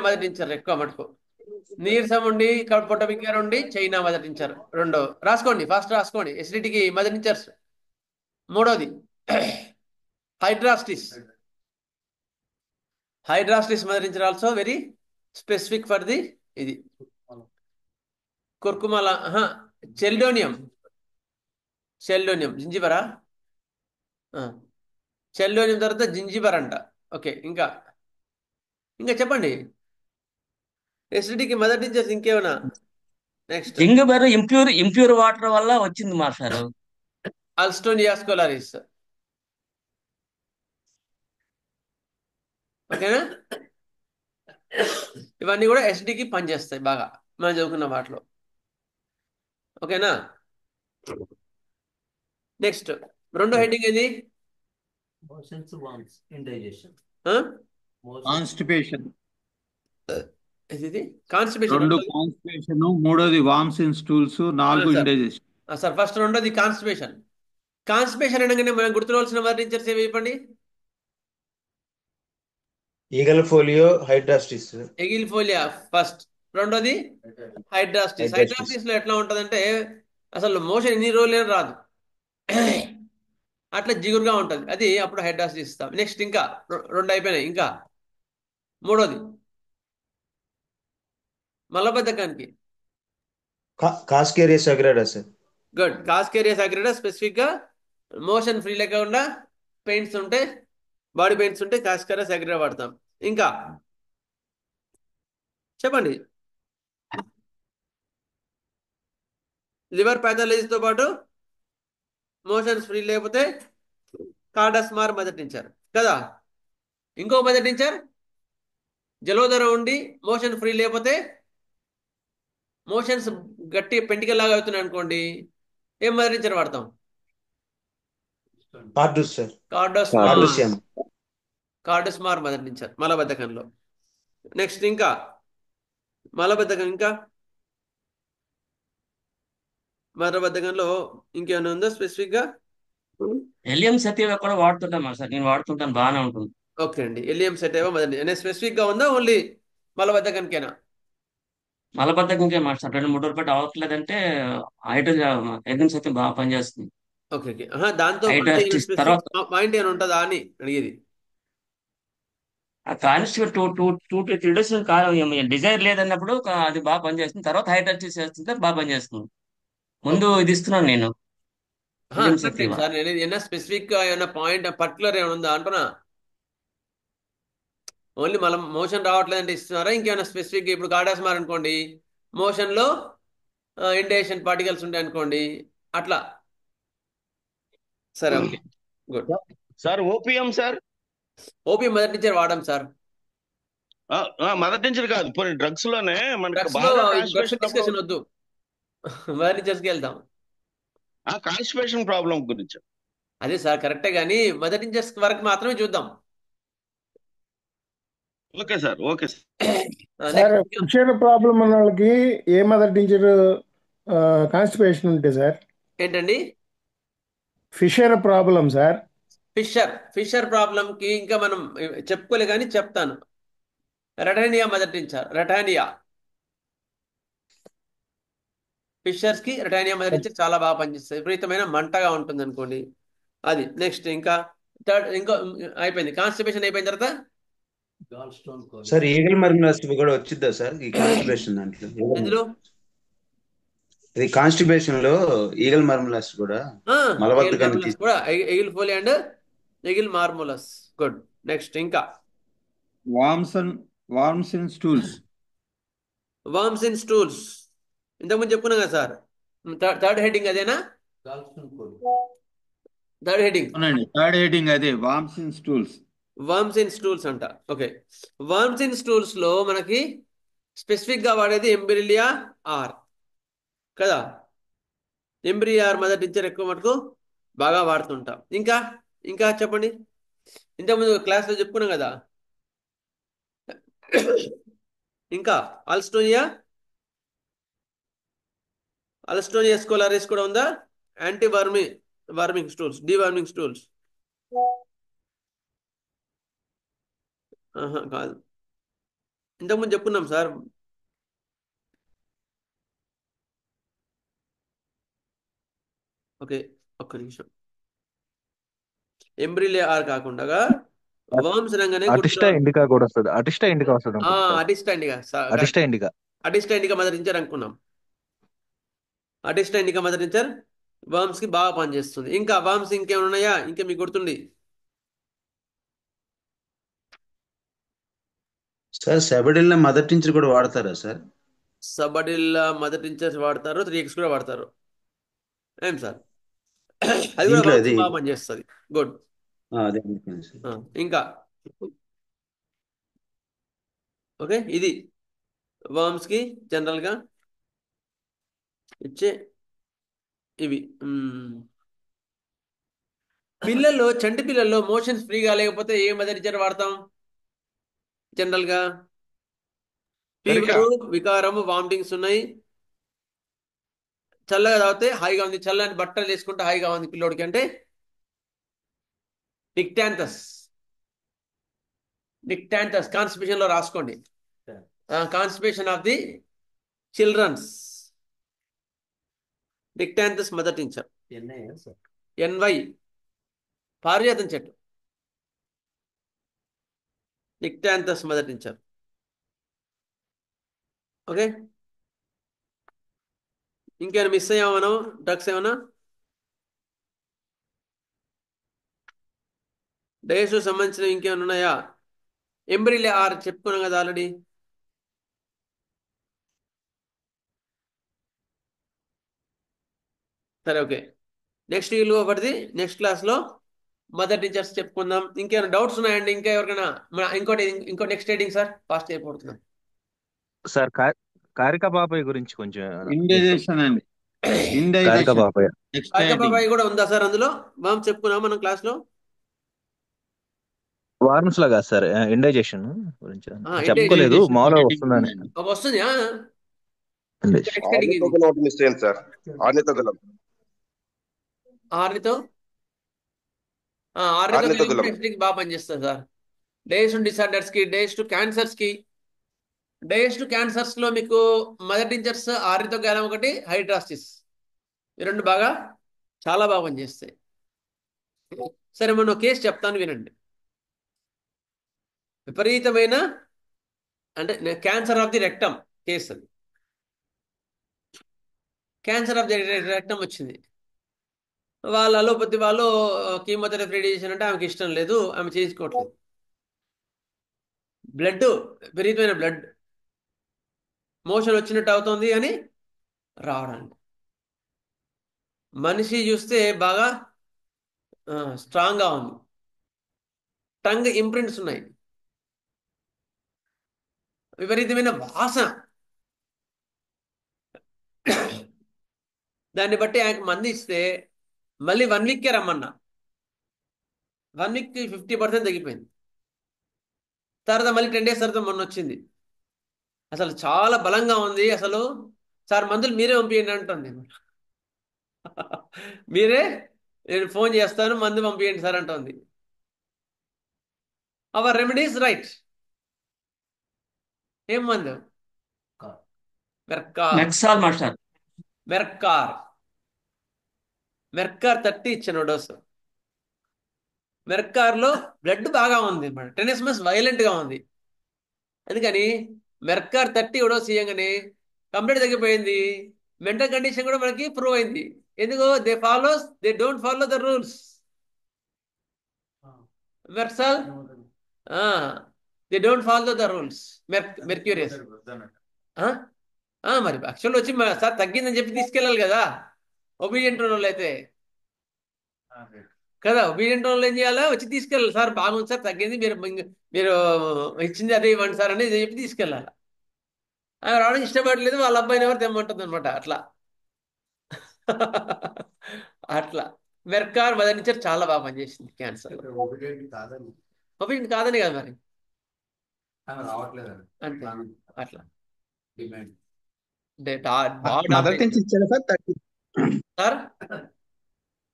S2: మదర్ టించర్ ఎక్కువ మటుకు. నీరసం ఉండి పొట్ట బిగ్గర ఉండి చైనా మదర్ టించర్. రెండో రాసుకోండి, ఫాస్ట్ రాసుకోండి. ఎసిడిటీకి మదర్ టించర్స్. మూడోది hydrastis mother tincture also very specific for the ఇది. కుర్కుమల చెల్డోనియం జింజిబరా. చెల్డోనియం తర్వాత జింజిబర్ అంట. ఓకే, ఇంకా చెప్పండి ఎసిడిటీకి మదర్ టించర్స్ ఇంకేమైనా? నెక్స్ట్
S5: జింగిబర్ ఇంప్యూర్ వాటర్ వల్ల వచ్చింది మాస్టారు.
S2: అల్స్టోనియా స్కోలారిస్. ఓకేనా? ఇవన్నీ కూడా ఎసిడిటీకి పనిచేస్తాయి బాగా మనం చదువుకున్న వాటిలో. ఓకేనా? నెక్స్ట్ రెండో హెడ్డింగ్ ఏది?
S19: కాన్స్టిపేషన్.
S2: ఇది కాన్స్టిపేషన్.
S19: రెండు కాన్స్టిపేషన్, మూడోది worms in stools, 4 indigestion.
S2: Sir first రెండోది కాన్స్టిపేషన్. కాన్స్టిపేషన్ అనగానే మనం గుర్తుకోవాల్సిన మదర్ టించర్స్ ఏవి ఇవ్వండి?
S4: Aegle folio, hydrastis.
S2: Aegle folia first. రెండోది హైడ్రాస్టిస్. హైడ్రాస్టిస్ లో ఎట్లా ఉంటదంటే అసలు మోషన్ ఎన్ని రోజులైనా రాదు, అట్లా జిగురుగా ఉంటుంది, అది అప్పుడు హైడ్రాస్టిస్ ఇస్తాం. నెక్స్ట్ ఇంకా రెండు అయిపోయినాయి. ఇంకా మూడోది మలబద్ధకానికి
S4: కాస్కేరియస్ అగ్రాడా సార్.
S2: గుడ్. కాస్కేరియస్ అగ్రాడా స్పెసిఫిక్ గా మోషన్ ఫ్రీ లేకుండా పెయిన్స్ ఉంటే, బాడీ పెయిన్స్ ఉంటే కాస్కేరియస్ అగ్రాడా వాడతాం. ఇంకా చెప్పండి. లివర్ ప్యాథాలజీతో పాటు మోషన్స్ ఫ్రీ లేకపోతే కార్డస్మార్ మదర్ టించర్ కదా. ఇంకో మదర్ టించర్ జలోదరం ఉండి మోషన్ ఫ్రీ లేకపోతే, మోషన్స్ గట్టి పెంటికల్ లాగా అవుతున్నాయి అనుకోండి, ఏం మదర్ టించర్ వాడతాం?
S4: Carduus sir.
S2: Carduus mar mother tincture మలబద్ధకంలో. నెక్స్ట్ ఇంకా మలబద్ధకం, ఇంకా మలబద్ధకంలో ఇంకేమైనా ఉందా స్పెసిఫిక్ గా?
S5: ఎలియం సత్యవ కూడా వాడుతుంటామా సార్? నేను వాడుతుంటాను, బాగానే ఉంటుంది.
S2: ఓకే అండి. ఎలియం సెటేవా మదర్ స్పెసిఫిక్ గా ఉందా, ఓన్లీ మలబద్ధకానికేనా?
S5: మలబద్ధకంకే మాస్టర్ 2-3 రోజులు పాటు అవ్వట్లేదంటే ఎలియం సత్యం బాగా పనిచేస్తుంది.
S2: Okay okay. దాంతో
S5: హైడ్రాస్టిస్ తర్వాత
S2: పాయింట్ ఏమైనా ఉంటుందా అని అడిగేది.
S5: ఆ కానిస్టేబుల్ 2 to 3 days కాలం డిజైర్ లేదన్నప్పుడు అది బాగా పనిచేస్తుంది. తర్వాత హైడ్రాస్టిస్ చేస్తుంటే బాగా పనిచేస్తుంది. ముందు ఇది ఇస్తున్నాను నేను ఎలియం సత్యవ.
S2: సార్ నేను ఏమైనా స్పెసిఫిక్ గా ఏమైనా పాయింట్ పర్టికులర్ ఏమైనా ఉందా అంటున్నా. ఓన్లీ మనం మోషన్ రావట్లేదంటే ఇస్తున్నారా, ఇంకేమైనా స్పెసిఫిక్? ఇప్పుడు కార్డాస్మార్ అనుకోండి, మోషన్ లో ఇండేషన్ పార్టికల్స్ ఉంటాయి అనుకోండి, అట్లా. సరే okay good.
S3: Sir opium sir,
S2: opium mother tincture వాడాం సార్.
S3: మదర్ టీచర్ కాదు, పోనీ డ్రగ్స్ లోనే మనకు
S2: డ్రగ్స్ లో
S3: బాగా
S2: డ్రగ్స్ డిస్కషన్ వద్దు, మదర్ టీచర్స్కి వెళ్దాం.
S3: కాన్స్టిపేషన్ ప్రాబ్లం గురించి.
S2: అదే సార్ కరెక్టే, కానీ మదర్ టీచర్స్ వరకు మాత్రమే చూద్దాం.
S3: Okay sir, okay
S11: sir. Fissure problem ఉన్న వాళ్ళకి ఏ మదర్ టీచర్ కాన్స్టిపేషన్ ఉంటే సార్?
S2: ఏంటండి?
S11: Fissure problem sir.
S2: Fissure problem కి ఇంకా మనం చెప్పుకోలే కానీ చెప్తాను. Ratanhia mother tincture, Ratanhia fissures కి రెటానియా మదర్ టీచర్ చాలా బాగా పనిచేస్తుంది. విపరీతమైన మంటగా ఉంటుంది అనుకోండి, అది. నెక్స్ట్ ఇంకా థర్డ్, ఇంకో అయిపోయింది. కాన్స్టిపేషన్ అయిపోయిన తర్వాత
S4: సార్ ఈగల్ మర్మిలాస్ కూడా వచ్చిద్దా సార్ ఈ కాన్స్టిపేషన్ దాంట్లో?
S2: ఎందులో?
S4: ఇది కాన్స్టిపేషన్ లో ఈగల్ మర్మిలాస్ కూడా మలబద్ధకానికి
S2: కూడా agile ఫోలి and agile మార్ములస్. Good. Next ఇంకా
S19: worms in stools.
S2: Worms in stools ఇంతకుముందు చెప్పుకున్నాం కదా సార్. థర్డ్ హెడ్డింగ్ అదేనా? థర్డ్ హెడ్డింగ్
S19: థర్డ్ హెడ్డింగ్ అదే worms in stools.
S2: Worms in stools అంట. ఓకే. వర్మ్స్ ఇన్ స్టూల్స్ లో మనకి స్పెసిఫిక్ గా వాడేది ఎంబ్రిలియా ఆర్ కదా. ఎంబ్రియా ఆర్ మదర్ టీచర్ ఎక్కువ మటుకు బాగా వాడుతుంటాం. ఇంకా ఇంకా చెప్పండి. ఇంతకుముందు క్లాస్లో చెప్పుకున్నాం కదా. ఇంకా అల్స్టోనియా స్కోలారిస్ కూడా ఉందా? Anti worming stools, deworming stools. కాదు, ఇంతకుముందు చెప్పుకున్నాం సార్. ఓకే ఒక్క నిమిషం. ఎంబ్రిలియా ఆర్ కాకుండా వర్మ్స్ రంగానే
S20: అటిస్టా ఇండికా కూడా వస్తుంది. అటిస్టా ఇండికా వస్తుంది.
S2: అటిస్టా ఇండికా మదర్ టీచర్ అనుకున్నాం. అటిస్టా ఇండికా మదర్ టీచర్ వర్మ్స్ కి బాగా పనిచేస్తుంది. ఇంకా వర్మ్స్ ఇంకేమైనా ఉన్నాయా? ఇంకా మీకు గుర్తుంది?
S4: సార్ సబడిల్ మదర్ టీచర్ కూడా వాడతారా సార్?
S2: సబడిల్ మదర్ టీచర్స్ వాడతారు, 3x కూడా వాడతారు. ఏం సార్? అది కూడా బాగా పనిచేస్తుంది. గుడ్. ఇంకా ఓకే, ఇది వర్మ్స్ కి జనరల్ గా ఇచ్చే ఇవి. చంటి పిల్లల్లో మోషన్స్ ఫ్రీగా లేకపోతే ఏ మదర్ టీచర్ వాడతాం జనరల్ గా? ఫీవర్, వికారము, వామిటింగ్స్ ఉన్నాయి, చల్లగా తాగితే హాయిగా ఉంది, చల్లని బట్టలు వేసుకుంటే హాయిగా ఉంది పిల్లోడికి అంటే నిక్టాంథస్. నిక్టాంథస్ కాన్స్టిపేషన్ లో రాసుకోండి. Constipation of the children's, nyctanthes mother tincture. NY పారిజాతం చెట్టు, నిక్టాంథస్ మదర్ టించర్. ఓకే, ఇంకేమైనా మిస్ అయ్యామనం డ్రగ్స్ ఏమైనా? డయేస్ సంబంధించిన ఇంకేమైనా ఉన్నాయా? ఎంబ్రిలే ఆర్ చెప్పుకున్నాం కదా ఆల్రెడీ. సరే ఓకే, నెక్స్ట్ వీళ్ళు ఒకటిది నెక్స్ట్ క్లాస్లో మదర్ టీచర్స్ చెప్పుకుందాం. ఇంకేమైనా డౌట్స్ ఉన్నాయండి ఇంకా ఎవరికైనా? ఇంకో నెక్స్ట్ హెడ్డింగ్ సార్, ఫాస్ట్ అయిపోతున్నాం
S20: సార్ కారిక బాబాయ్ గురించి కొంచెం
S19: ఇండైజెషన్ అండి.
S20: కారిక
S19: ఇండైజెషన్
S20: బాబాయ్
S19: నెక్స్ట్
S2: కారిక
S19: హెడ్డింగ్.
S2: బాబాయ్ కూడా ఉందా సార్ అందులో? మనం చెప్పుకున్నాం మనం క్లాస్లో.
S20: వార్మ్స్ లాగా సార్ ఇండైజెషన్ గురించి చెప్పుకోలేదు,
S2: ఇండైజెషన్
S20: మామూలుగా వస్తుందని.
S2: వస్తుంది.
S20: Indigestion.
S2: నెక్స్ట్ హెడ్డింగ్ ఇది.
S15: ఆర్నితోగలం ఒకటి మిస్ అయ్యింది సార్. ఆర్నితోగలం
S2: ఆర్నితో
S15: ఆర్నితోగలం
S2: బాగా పనిచేస్తుంది సార్. డైజెషన్ డిసార్డర్స్ కి, డైజెస్ట్ క్యాన్సర్స్ కి. డైజెస్ట్ క్యాన్సర్స్ లో మీకు మదర్ టించర్స్, ఆర్నితోగలం ఒకటి, హైడ్రాసిస్, ఈ రెండు బాగా చాలా బాగా పనిచేస్తాయి. సరే మనం కేసు చెప్తాను వినండి. విపరీతమైన అంటే cancer of the rectum case. Cancer of the rectum వచ్చింది. వాళ్ళ అలోపతి వాళ్ళు కీమోథెరపీ రేడియేషన్ అంటే ఆమెకి ఇష్టం లేదు, ఆమె చేసుకోవట్లేదు. బ్లడ్ విపరీతమైన బ్లడ్ మోషన్ వచ్చినట్టు అవుతుంది అని రావడానికి. మనిషి చూస్తే బాగా స్ట్రాంగ్గా ఉంది, టంగ్ ఇంప్రింట్స్ ఉన్నాయి, విపరీతమైన వాసన. దాన్ని బట్టి ఆయనకు మంది ఇస్తే మళ్ళీ 1 వీక్కే రమ్మన్నా. 1 వీక్కి 50% తగ్గిపోయింది. తర్వాత మళ్ళీ 10 డేస్ తర్వాత మొన్న వచ్చింది, అసలు చాలా బలంగా ఉంది, అసలు సార్ మందులు మీరే పంపించండి అంటుంది. మీరే, నేను ఫోన్ చేస్తాను మందు పంపించండి సార్ అంటుంది. Our remedies right. ఏం మందు?
S5: మెక్సాల్ మాస్టర్.
S2: మెర్కార్ 30 ఇచ్చాను డోసు. మెర్కార్లో బ్లడ్ బాగా ఉంది, టెనిస్మస్ వైలెంట్గా ఉంది. అందుకని మెర్కార్ 30 డోస్ ఇవ్వగానే కంప్లీట్ తగ్గిపోయింది. మెంటల్ కండిషన్ కూడా మనకి ప్రూవ్ అయింది. ఎందుకు? They don't follow the rules. Merc sol they don't follow the rules. Mercurius మరి యాక్చువల్ వచ్చి సార్ తగ్గిందని చెప్పి తీసుకెళ్ళాలి కదా ఒబీడియంట్ వాళ్ళు అయితే కదా. ఒబీడియంట్ వాళ్ళు ఏం చేయాలా? వచ్చి తీసుకెళ్ళాలి. సార్ బాగుంది సార్, తగ్గింది, మీరు ఇచ్చింది అదే ఇవ్వండి సార్ అని చెప్పి తీసుకెళ్ళాలి. ఆమె రావడం ఇష్టపడలేదు, వాళ్ళ అబ్బాయిని ఎవరు తెమ్మంటుంది అనమాట. అట్లా మెర్కార్ మదర్ టీచర్ చాలా బాగా పనిచేసింది క్యాన్సర్. ఒబీడియంట్ కాదని కదా మరి, అంతే అట్లా.
S21: మదర్ టీచర్ ఇచ్చారా సార్?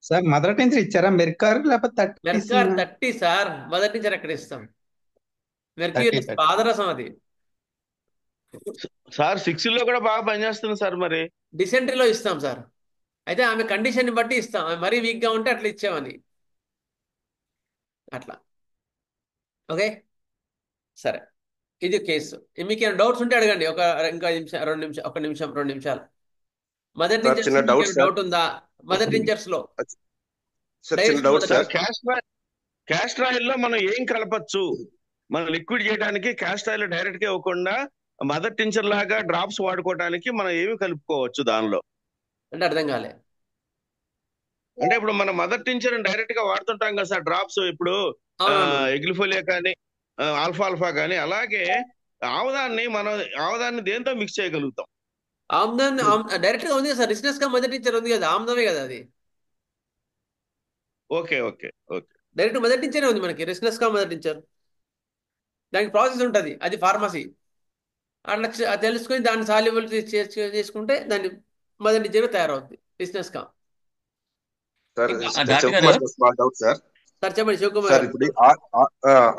S21: సార్ మదర్ టీచర్ ఇచ్చారా మెర్కార్ లేకపోతే
S2: మెర్కార్ 30 సార్. మదర్ టీచర్ ఎక్కడ ఇస్తాం? మెర్క్యూరియస్ పాదరసం అది
S3: సార్ 6 లో కూడా బాగా పనిచేస్తుంది సార్. మరి
S2: డిసెంట్రీలో ఇస్తాం సార్. అయితే ఆమె కండిషన్ బట్టి ఇస్తాం. ఆమె మరీ వీక్గా ఉంటే అట్లా ఇచ్చామని అట్లా. ఓకే సరే, ఇది కేసు. మీకు ఏమైనా డౌట్స్ ఉంటే అడగండి. ఇంకా నిమిషం, 2 నిమిషాలు. మదర్ టీచర్స్ డౌట్ ఉందా? మదర్ టీచర్స్ లో
S3: క్యాస్టర్ ఆయిల్ లో మనం ఏం కలపచ్చు? మనం లిక్విడ్ చేయడానికి క్యాస్టర్ ఆయిల్ డైరెక్ట్ గా ఇవ్వకుండా మదర్ టించర్ లాగా డ్రాప్స్ వాడుకోవడానికి మనం ఏమి కలుపుకోవచ్చు దానిలో
S2: అంటే? అర్థం కాలే.
S3: అంటే ఇప్పుడు మనం మదర్ టించర్ డైరెక్ట్ గా వాడుతుంటాం కదా సార్ డ్రాప్స్. ఇప్పుడు ఎగ్లిఫోలియా కానీ ఆల్ఫా కానీ, అలాగే ఆముదాన్ని దేంతో మిక్స్ చేయగలుగుతాం?
S2: ఆమ్దాన్ని డైరెక్ట్ గా ఉంది సార్. రిస్నెస్ గా మదర్ టీచర్ ఉంది కదా, ఆమ్దమే కదా అది.
S3: Okay okay okay,
S2: direct mother టీచరే ఉంది మనకి, రిస్నెస్ గా మదర్ టీచర్. దానికి ప్రాసెస్ ఉంటుంది, అది ఫార్మసీ. అట్లా తెలుసుకొని దాన్ని సాల్యుబుల్ చేసుకుంటే దాన్ని మదర్ టీచర్ తయారవుతుంది బిజినెస్ కా.
S15: సార్
S5: డాక్టర్ గారు
S15: Shivakumar small doubt sir.
S2: Sir చెప్పండి శివకుమార్
S15: సార్
S2: గారు.
S15: ఇప్పుడు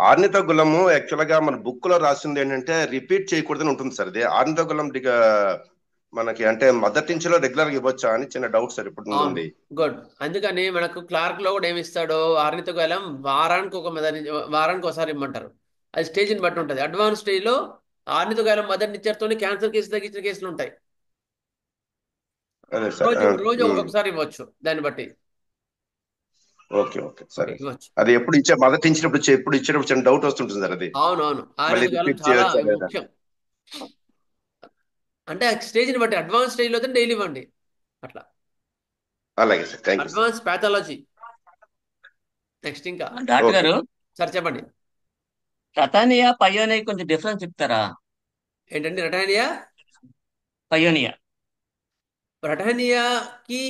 S15: ఆర్నిత గులము యాక్చువల్ గా మన బుక్ లో రాసింది ఏంటంటే రిపీట్ చేయకూడదని ఉంటుంది సార్. ఇది ఆర్నిత గులం మనకి అంటే మదర్ టీచర్ లో రెగ్యులర్ గా ఇవ్వచ్చా అని చిన్న డౌట్ సార్ ఇప్పుడు ఉంది.
S2: గుడ్. అందుకని మనకు క్లార్క్ లో కూడా ఏమి ఇస్తాడో ఆర్నిత గలం వారానికి ఒకసారి ఇమ్మంటారు. అది స్టేజ్ని బట్టి ఉంటుంది. అడ్వాన్స్ స్టేజ్ లో ఆర్నిత గలం మదర్ టీచర్ తోని క్యాన్సర్ కేసు తగ్గించిన కేసులు ఉంటాయి.
S15: అదే సార్.
S2: రోజు ఒకసారి ఇవ్వచ్చు దాన్ని బట్టి.
S15: ఓకే ఓకే సరే. అది ఎప్పుడు ఇచ్చే మదర్ టీచర్ ఎప్పుడు ఇచ్చేటప్పుడు చిన్న డౌట్ వస్తుంటుంది సార్. అది
S2: అవునవును
S15: మళ్ళీ రిపీట్ చేయొచ్చా లేదా?
S2: ముఖ్యం. అంటే స్టేజ్ని బట్టి అడ్వాన్స్ స్టేజ్ లో డైలీ ఇవ్వండి అట్లా.
S15: అలాగే sir, thank you.
S2: Advance pathology. Next ఇంకా
S5: డాక్టర్ గారు
S2: సార్ చెప్పండి.
S5: రటానియా పయోనియా కొంచెం డిఫరెన్స్ చెప్తారా?
S2: ఏంటండి రటానియా
S5: పయోనియా?
S2: రటానియాకి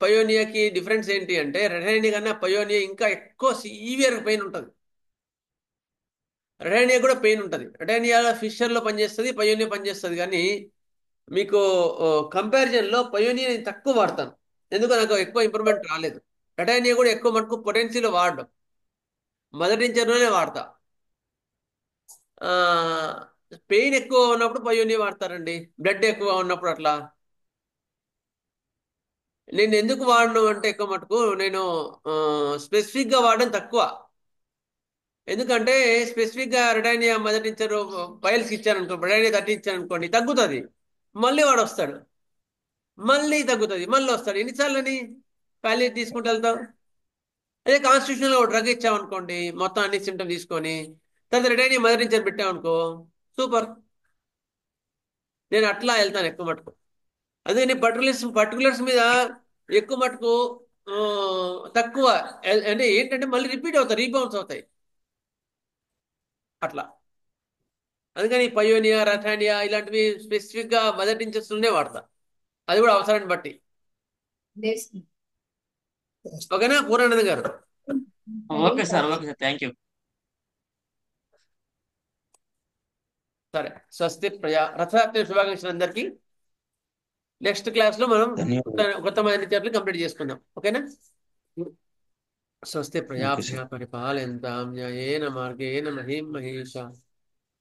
S2: పయోనియాకి డిఫరెన్స్ ఏంటి అంటే రటానియా కన్నా పయోనియా ఇంకా ఎక్కువ సివియర్ పెయిన్ ఉంటుంది. రటానియా కూడా పెయిన్ ఉంటుంది. రటానియా ఫిషర్లో పనిచేస్తుంది, పయోనియా పనిచేస్తుంది. కానీ మీకు కంపారిజన్లో పయోనియా నేను తక్కువ వాడతాను. ఎందుకు నాకు ఎక్కువ ఇంప్రూవ్మెంట్ రాలేదు. రటానియా కూడా ఎక్కువ మటుకు పొటెన్సీలో వాడడం, మదర్ టీచర్లోనే వాడతా. పెయిన్ ఎక్కువ ఉన్నప్పుడు పయోనియా వాడతారండి, బ్లడ్ ఎక్కువ ఉన్నప్పుడు అట్లా. నేను ఎందుకు వాడను అంటే ఎక్కువ మటుకు నేను స్పెసిఫిక్గా వాడడం తక్కువ. ఎందుకంటే స్పెసిఫిక్గా రెటానియా మదర్ టీచర్ ఫైల్స్ ఇచ్చారనుకో, రెటానియా 30 ఇచ్చారనుకోండి, తగ్గుతుంది, మళ్ళీ వాడు వస్తాడు, మళ్ళీ తగ్గుతుంది, మళ్ళీ వస్తాడు. ఎన్నిసార్లని ప్యాలెట్ తీసుకుంటూ వెళ్తాం. అదే కాన్స్టిట్యూషన్లో ఒక డ్రగ్ ఇచ్చామనుకోండి, మొత్తం అన్ని సిమ్టమ్ తీసుకొని తర్వాత రెటానియా మదర్ టీచర్ పెట్టామనుకో, సూపర్. నేను అట్లా వెళ్తాను ఎక్కువ మటుకు. అందుకని పర్టికులర్స్ మీద ఎక్కువ మటుకు తక్కువ. అంటే ఏంటంటే మళ్ళీ రిపీట్ అవుతాయి, రీబౌన్స్ అవుతాయి అట్లా. అందుకని పయోనియా, రటానియా ఇలాంటివి స్పెసిఫిక్గా మదర్ టీచర్స్లోనే వాడతా. అది కూడా అవసరాన్ని బట్టి. ఓకేనా పూర్ణానంద గారు?
S5: Okay sir, okay sir, thank you.
S2: సరే, స్వస్తి ప్రజా రథయాత్ర శుభాకాంక్షలు అందరికీ. నెక్స్ట్ క్లాస్లో మనం కొత్త మదర్ టీచర్లు కంప్లీట్ చేసుకుందాం. ఓకేనా? స్వస్తి ప్రజాభ్యः పరిపాలయంతాం న్యాయేన మార్గేణ మహీం మహేషా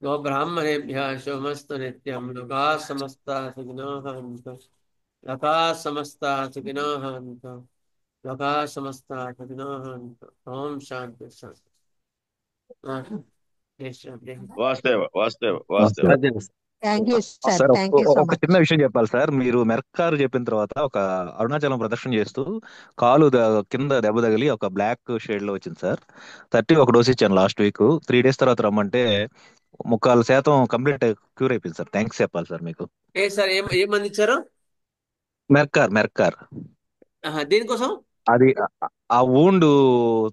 S2: గోబ్రాహ్మణేభ్యः శుభమస్తు నిత్యం. లోకాः సమస్తాः సుఖినో భవంతు. లోకాः సమస్తాः సుఖినో భవంతు. లోకాः సమస్తాः సుఖినో భవంతు. ఓం శాంతి శాంతి.
S20: సార్ ఒక చిన్న విషయం చెప్పాలి సార్. మీరు మెర్కారు చెప్పిన తర్వాత ఒక అరుణాచలం ప్రదర్శన చేస్తూ కాలు కింద దెబ్బ తగిలి ఒక బ్లాక్ షేడ్ లో వచ్చింది సార్. 31 డోస్ ఇచ్చాను లాస్ట్ వీక్. 3 days తర్వాత రమ్మంటే 3% కంప్లీట్ క్యూర్ అయిపోయింది సార్. థ్యాంక్స్ చెప్పాలి సార్ మీకు.
S2: సార్ ఏం మంది ఇచ్చారు?
S20: మెర్కార్
S2: దేనికోసం?
S20: అది ఆ వూండ్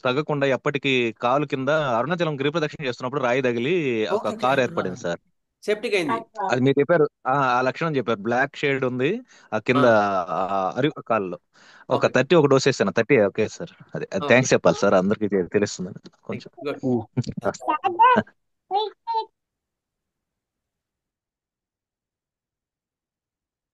S20: తగ్గకుండా ఎప్పటికీ కాలు కింద అరుణాచలం గిరి ప్రదక్షిణ చేస్తున్నప్పుడు రాయి తగిలి ఒక కార్ ఏర్పడింది సార్.
S2: సెప్టిక్ అయింది.
S20: అది మీరు చెప్పారు, ఆ లక్షణం చెప్పారు. బ్లాక్ షేడ్ ఉంది ఆ కింద కాల్లో. ఒక 31 డోస్ వేస్తాను. 30. ఓకే సార్, అదే థ్యాంక్స్ చెప్పాలి సార్, అందరికి తెలుస్తుంది కొంచెం.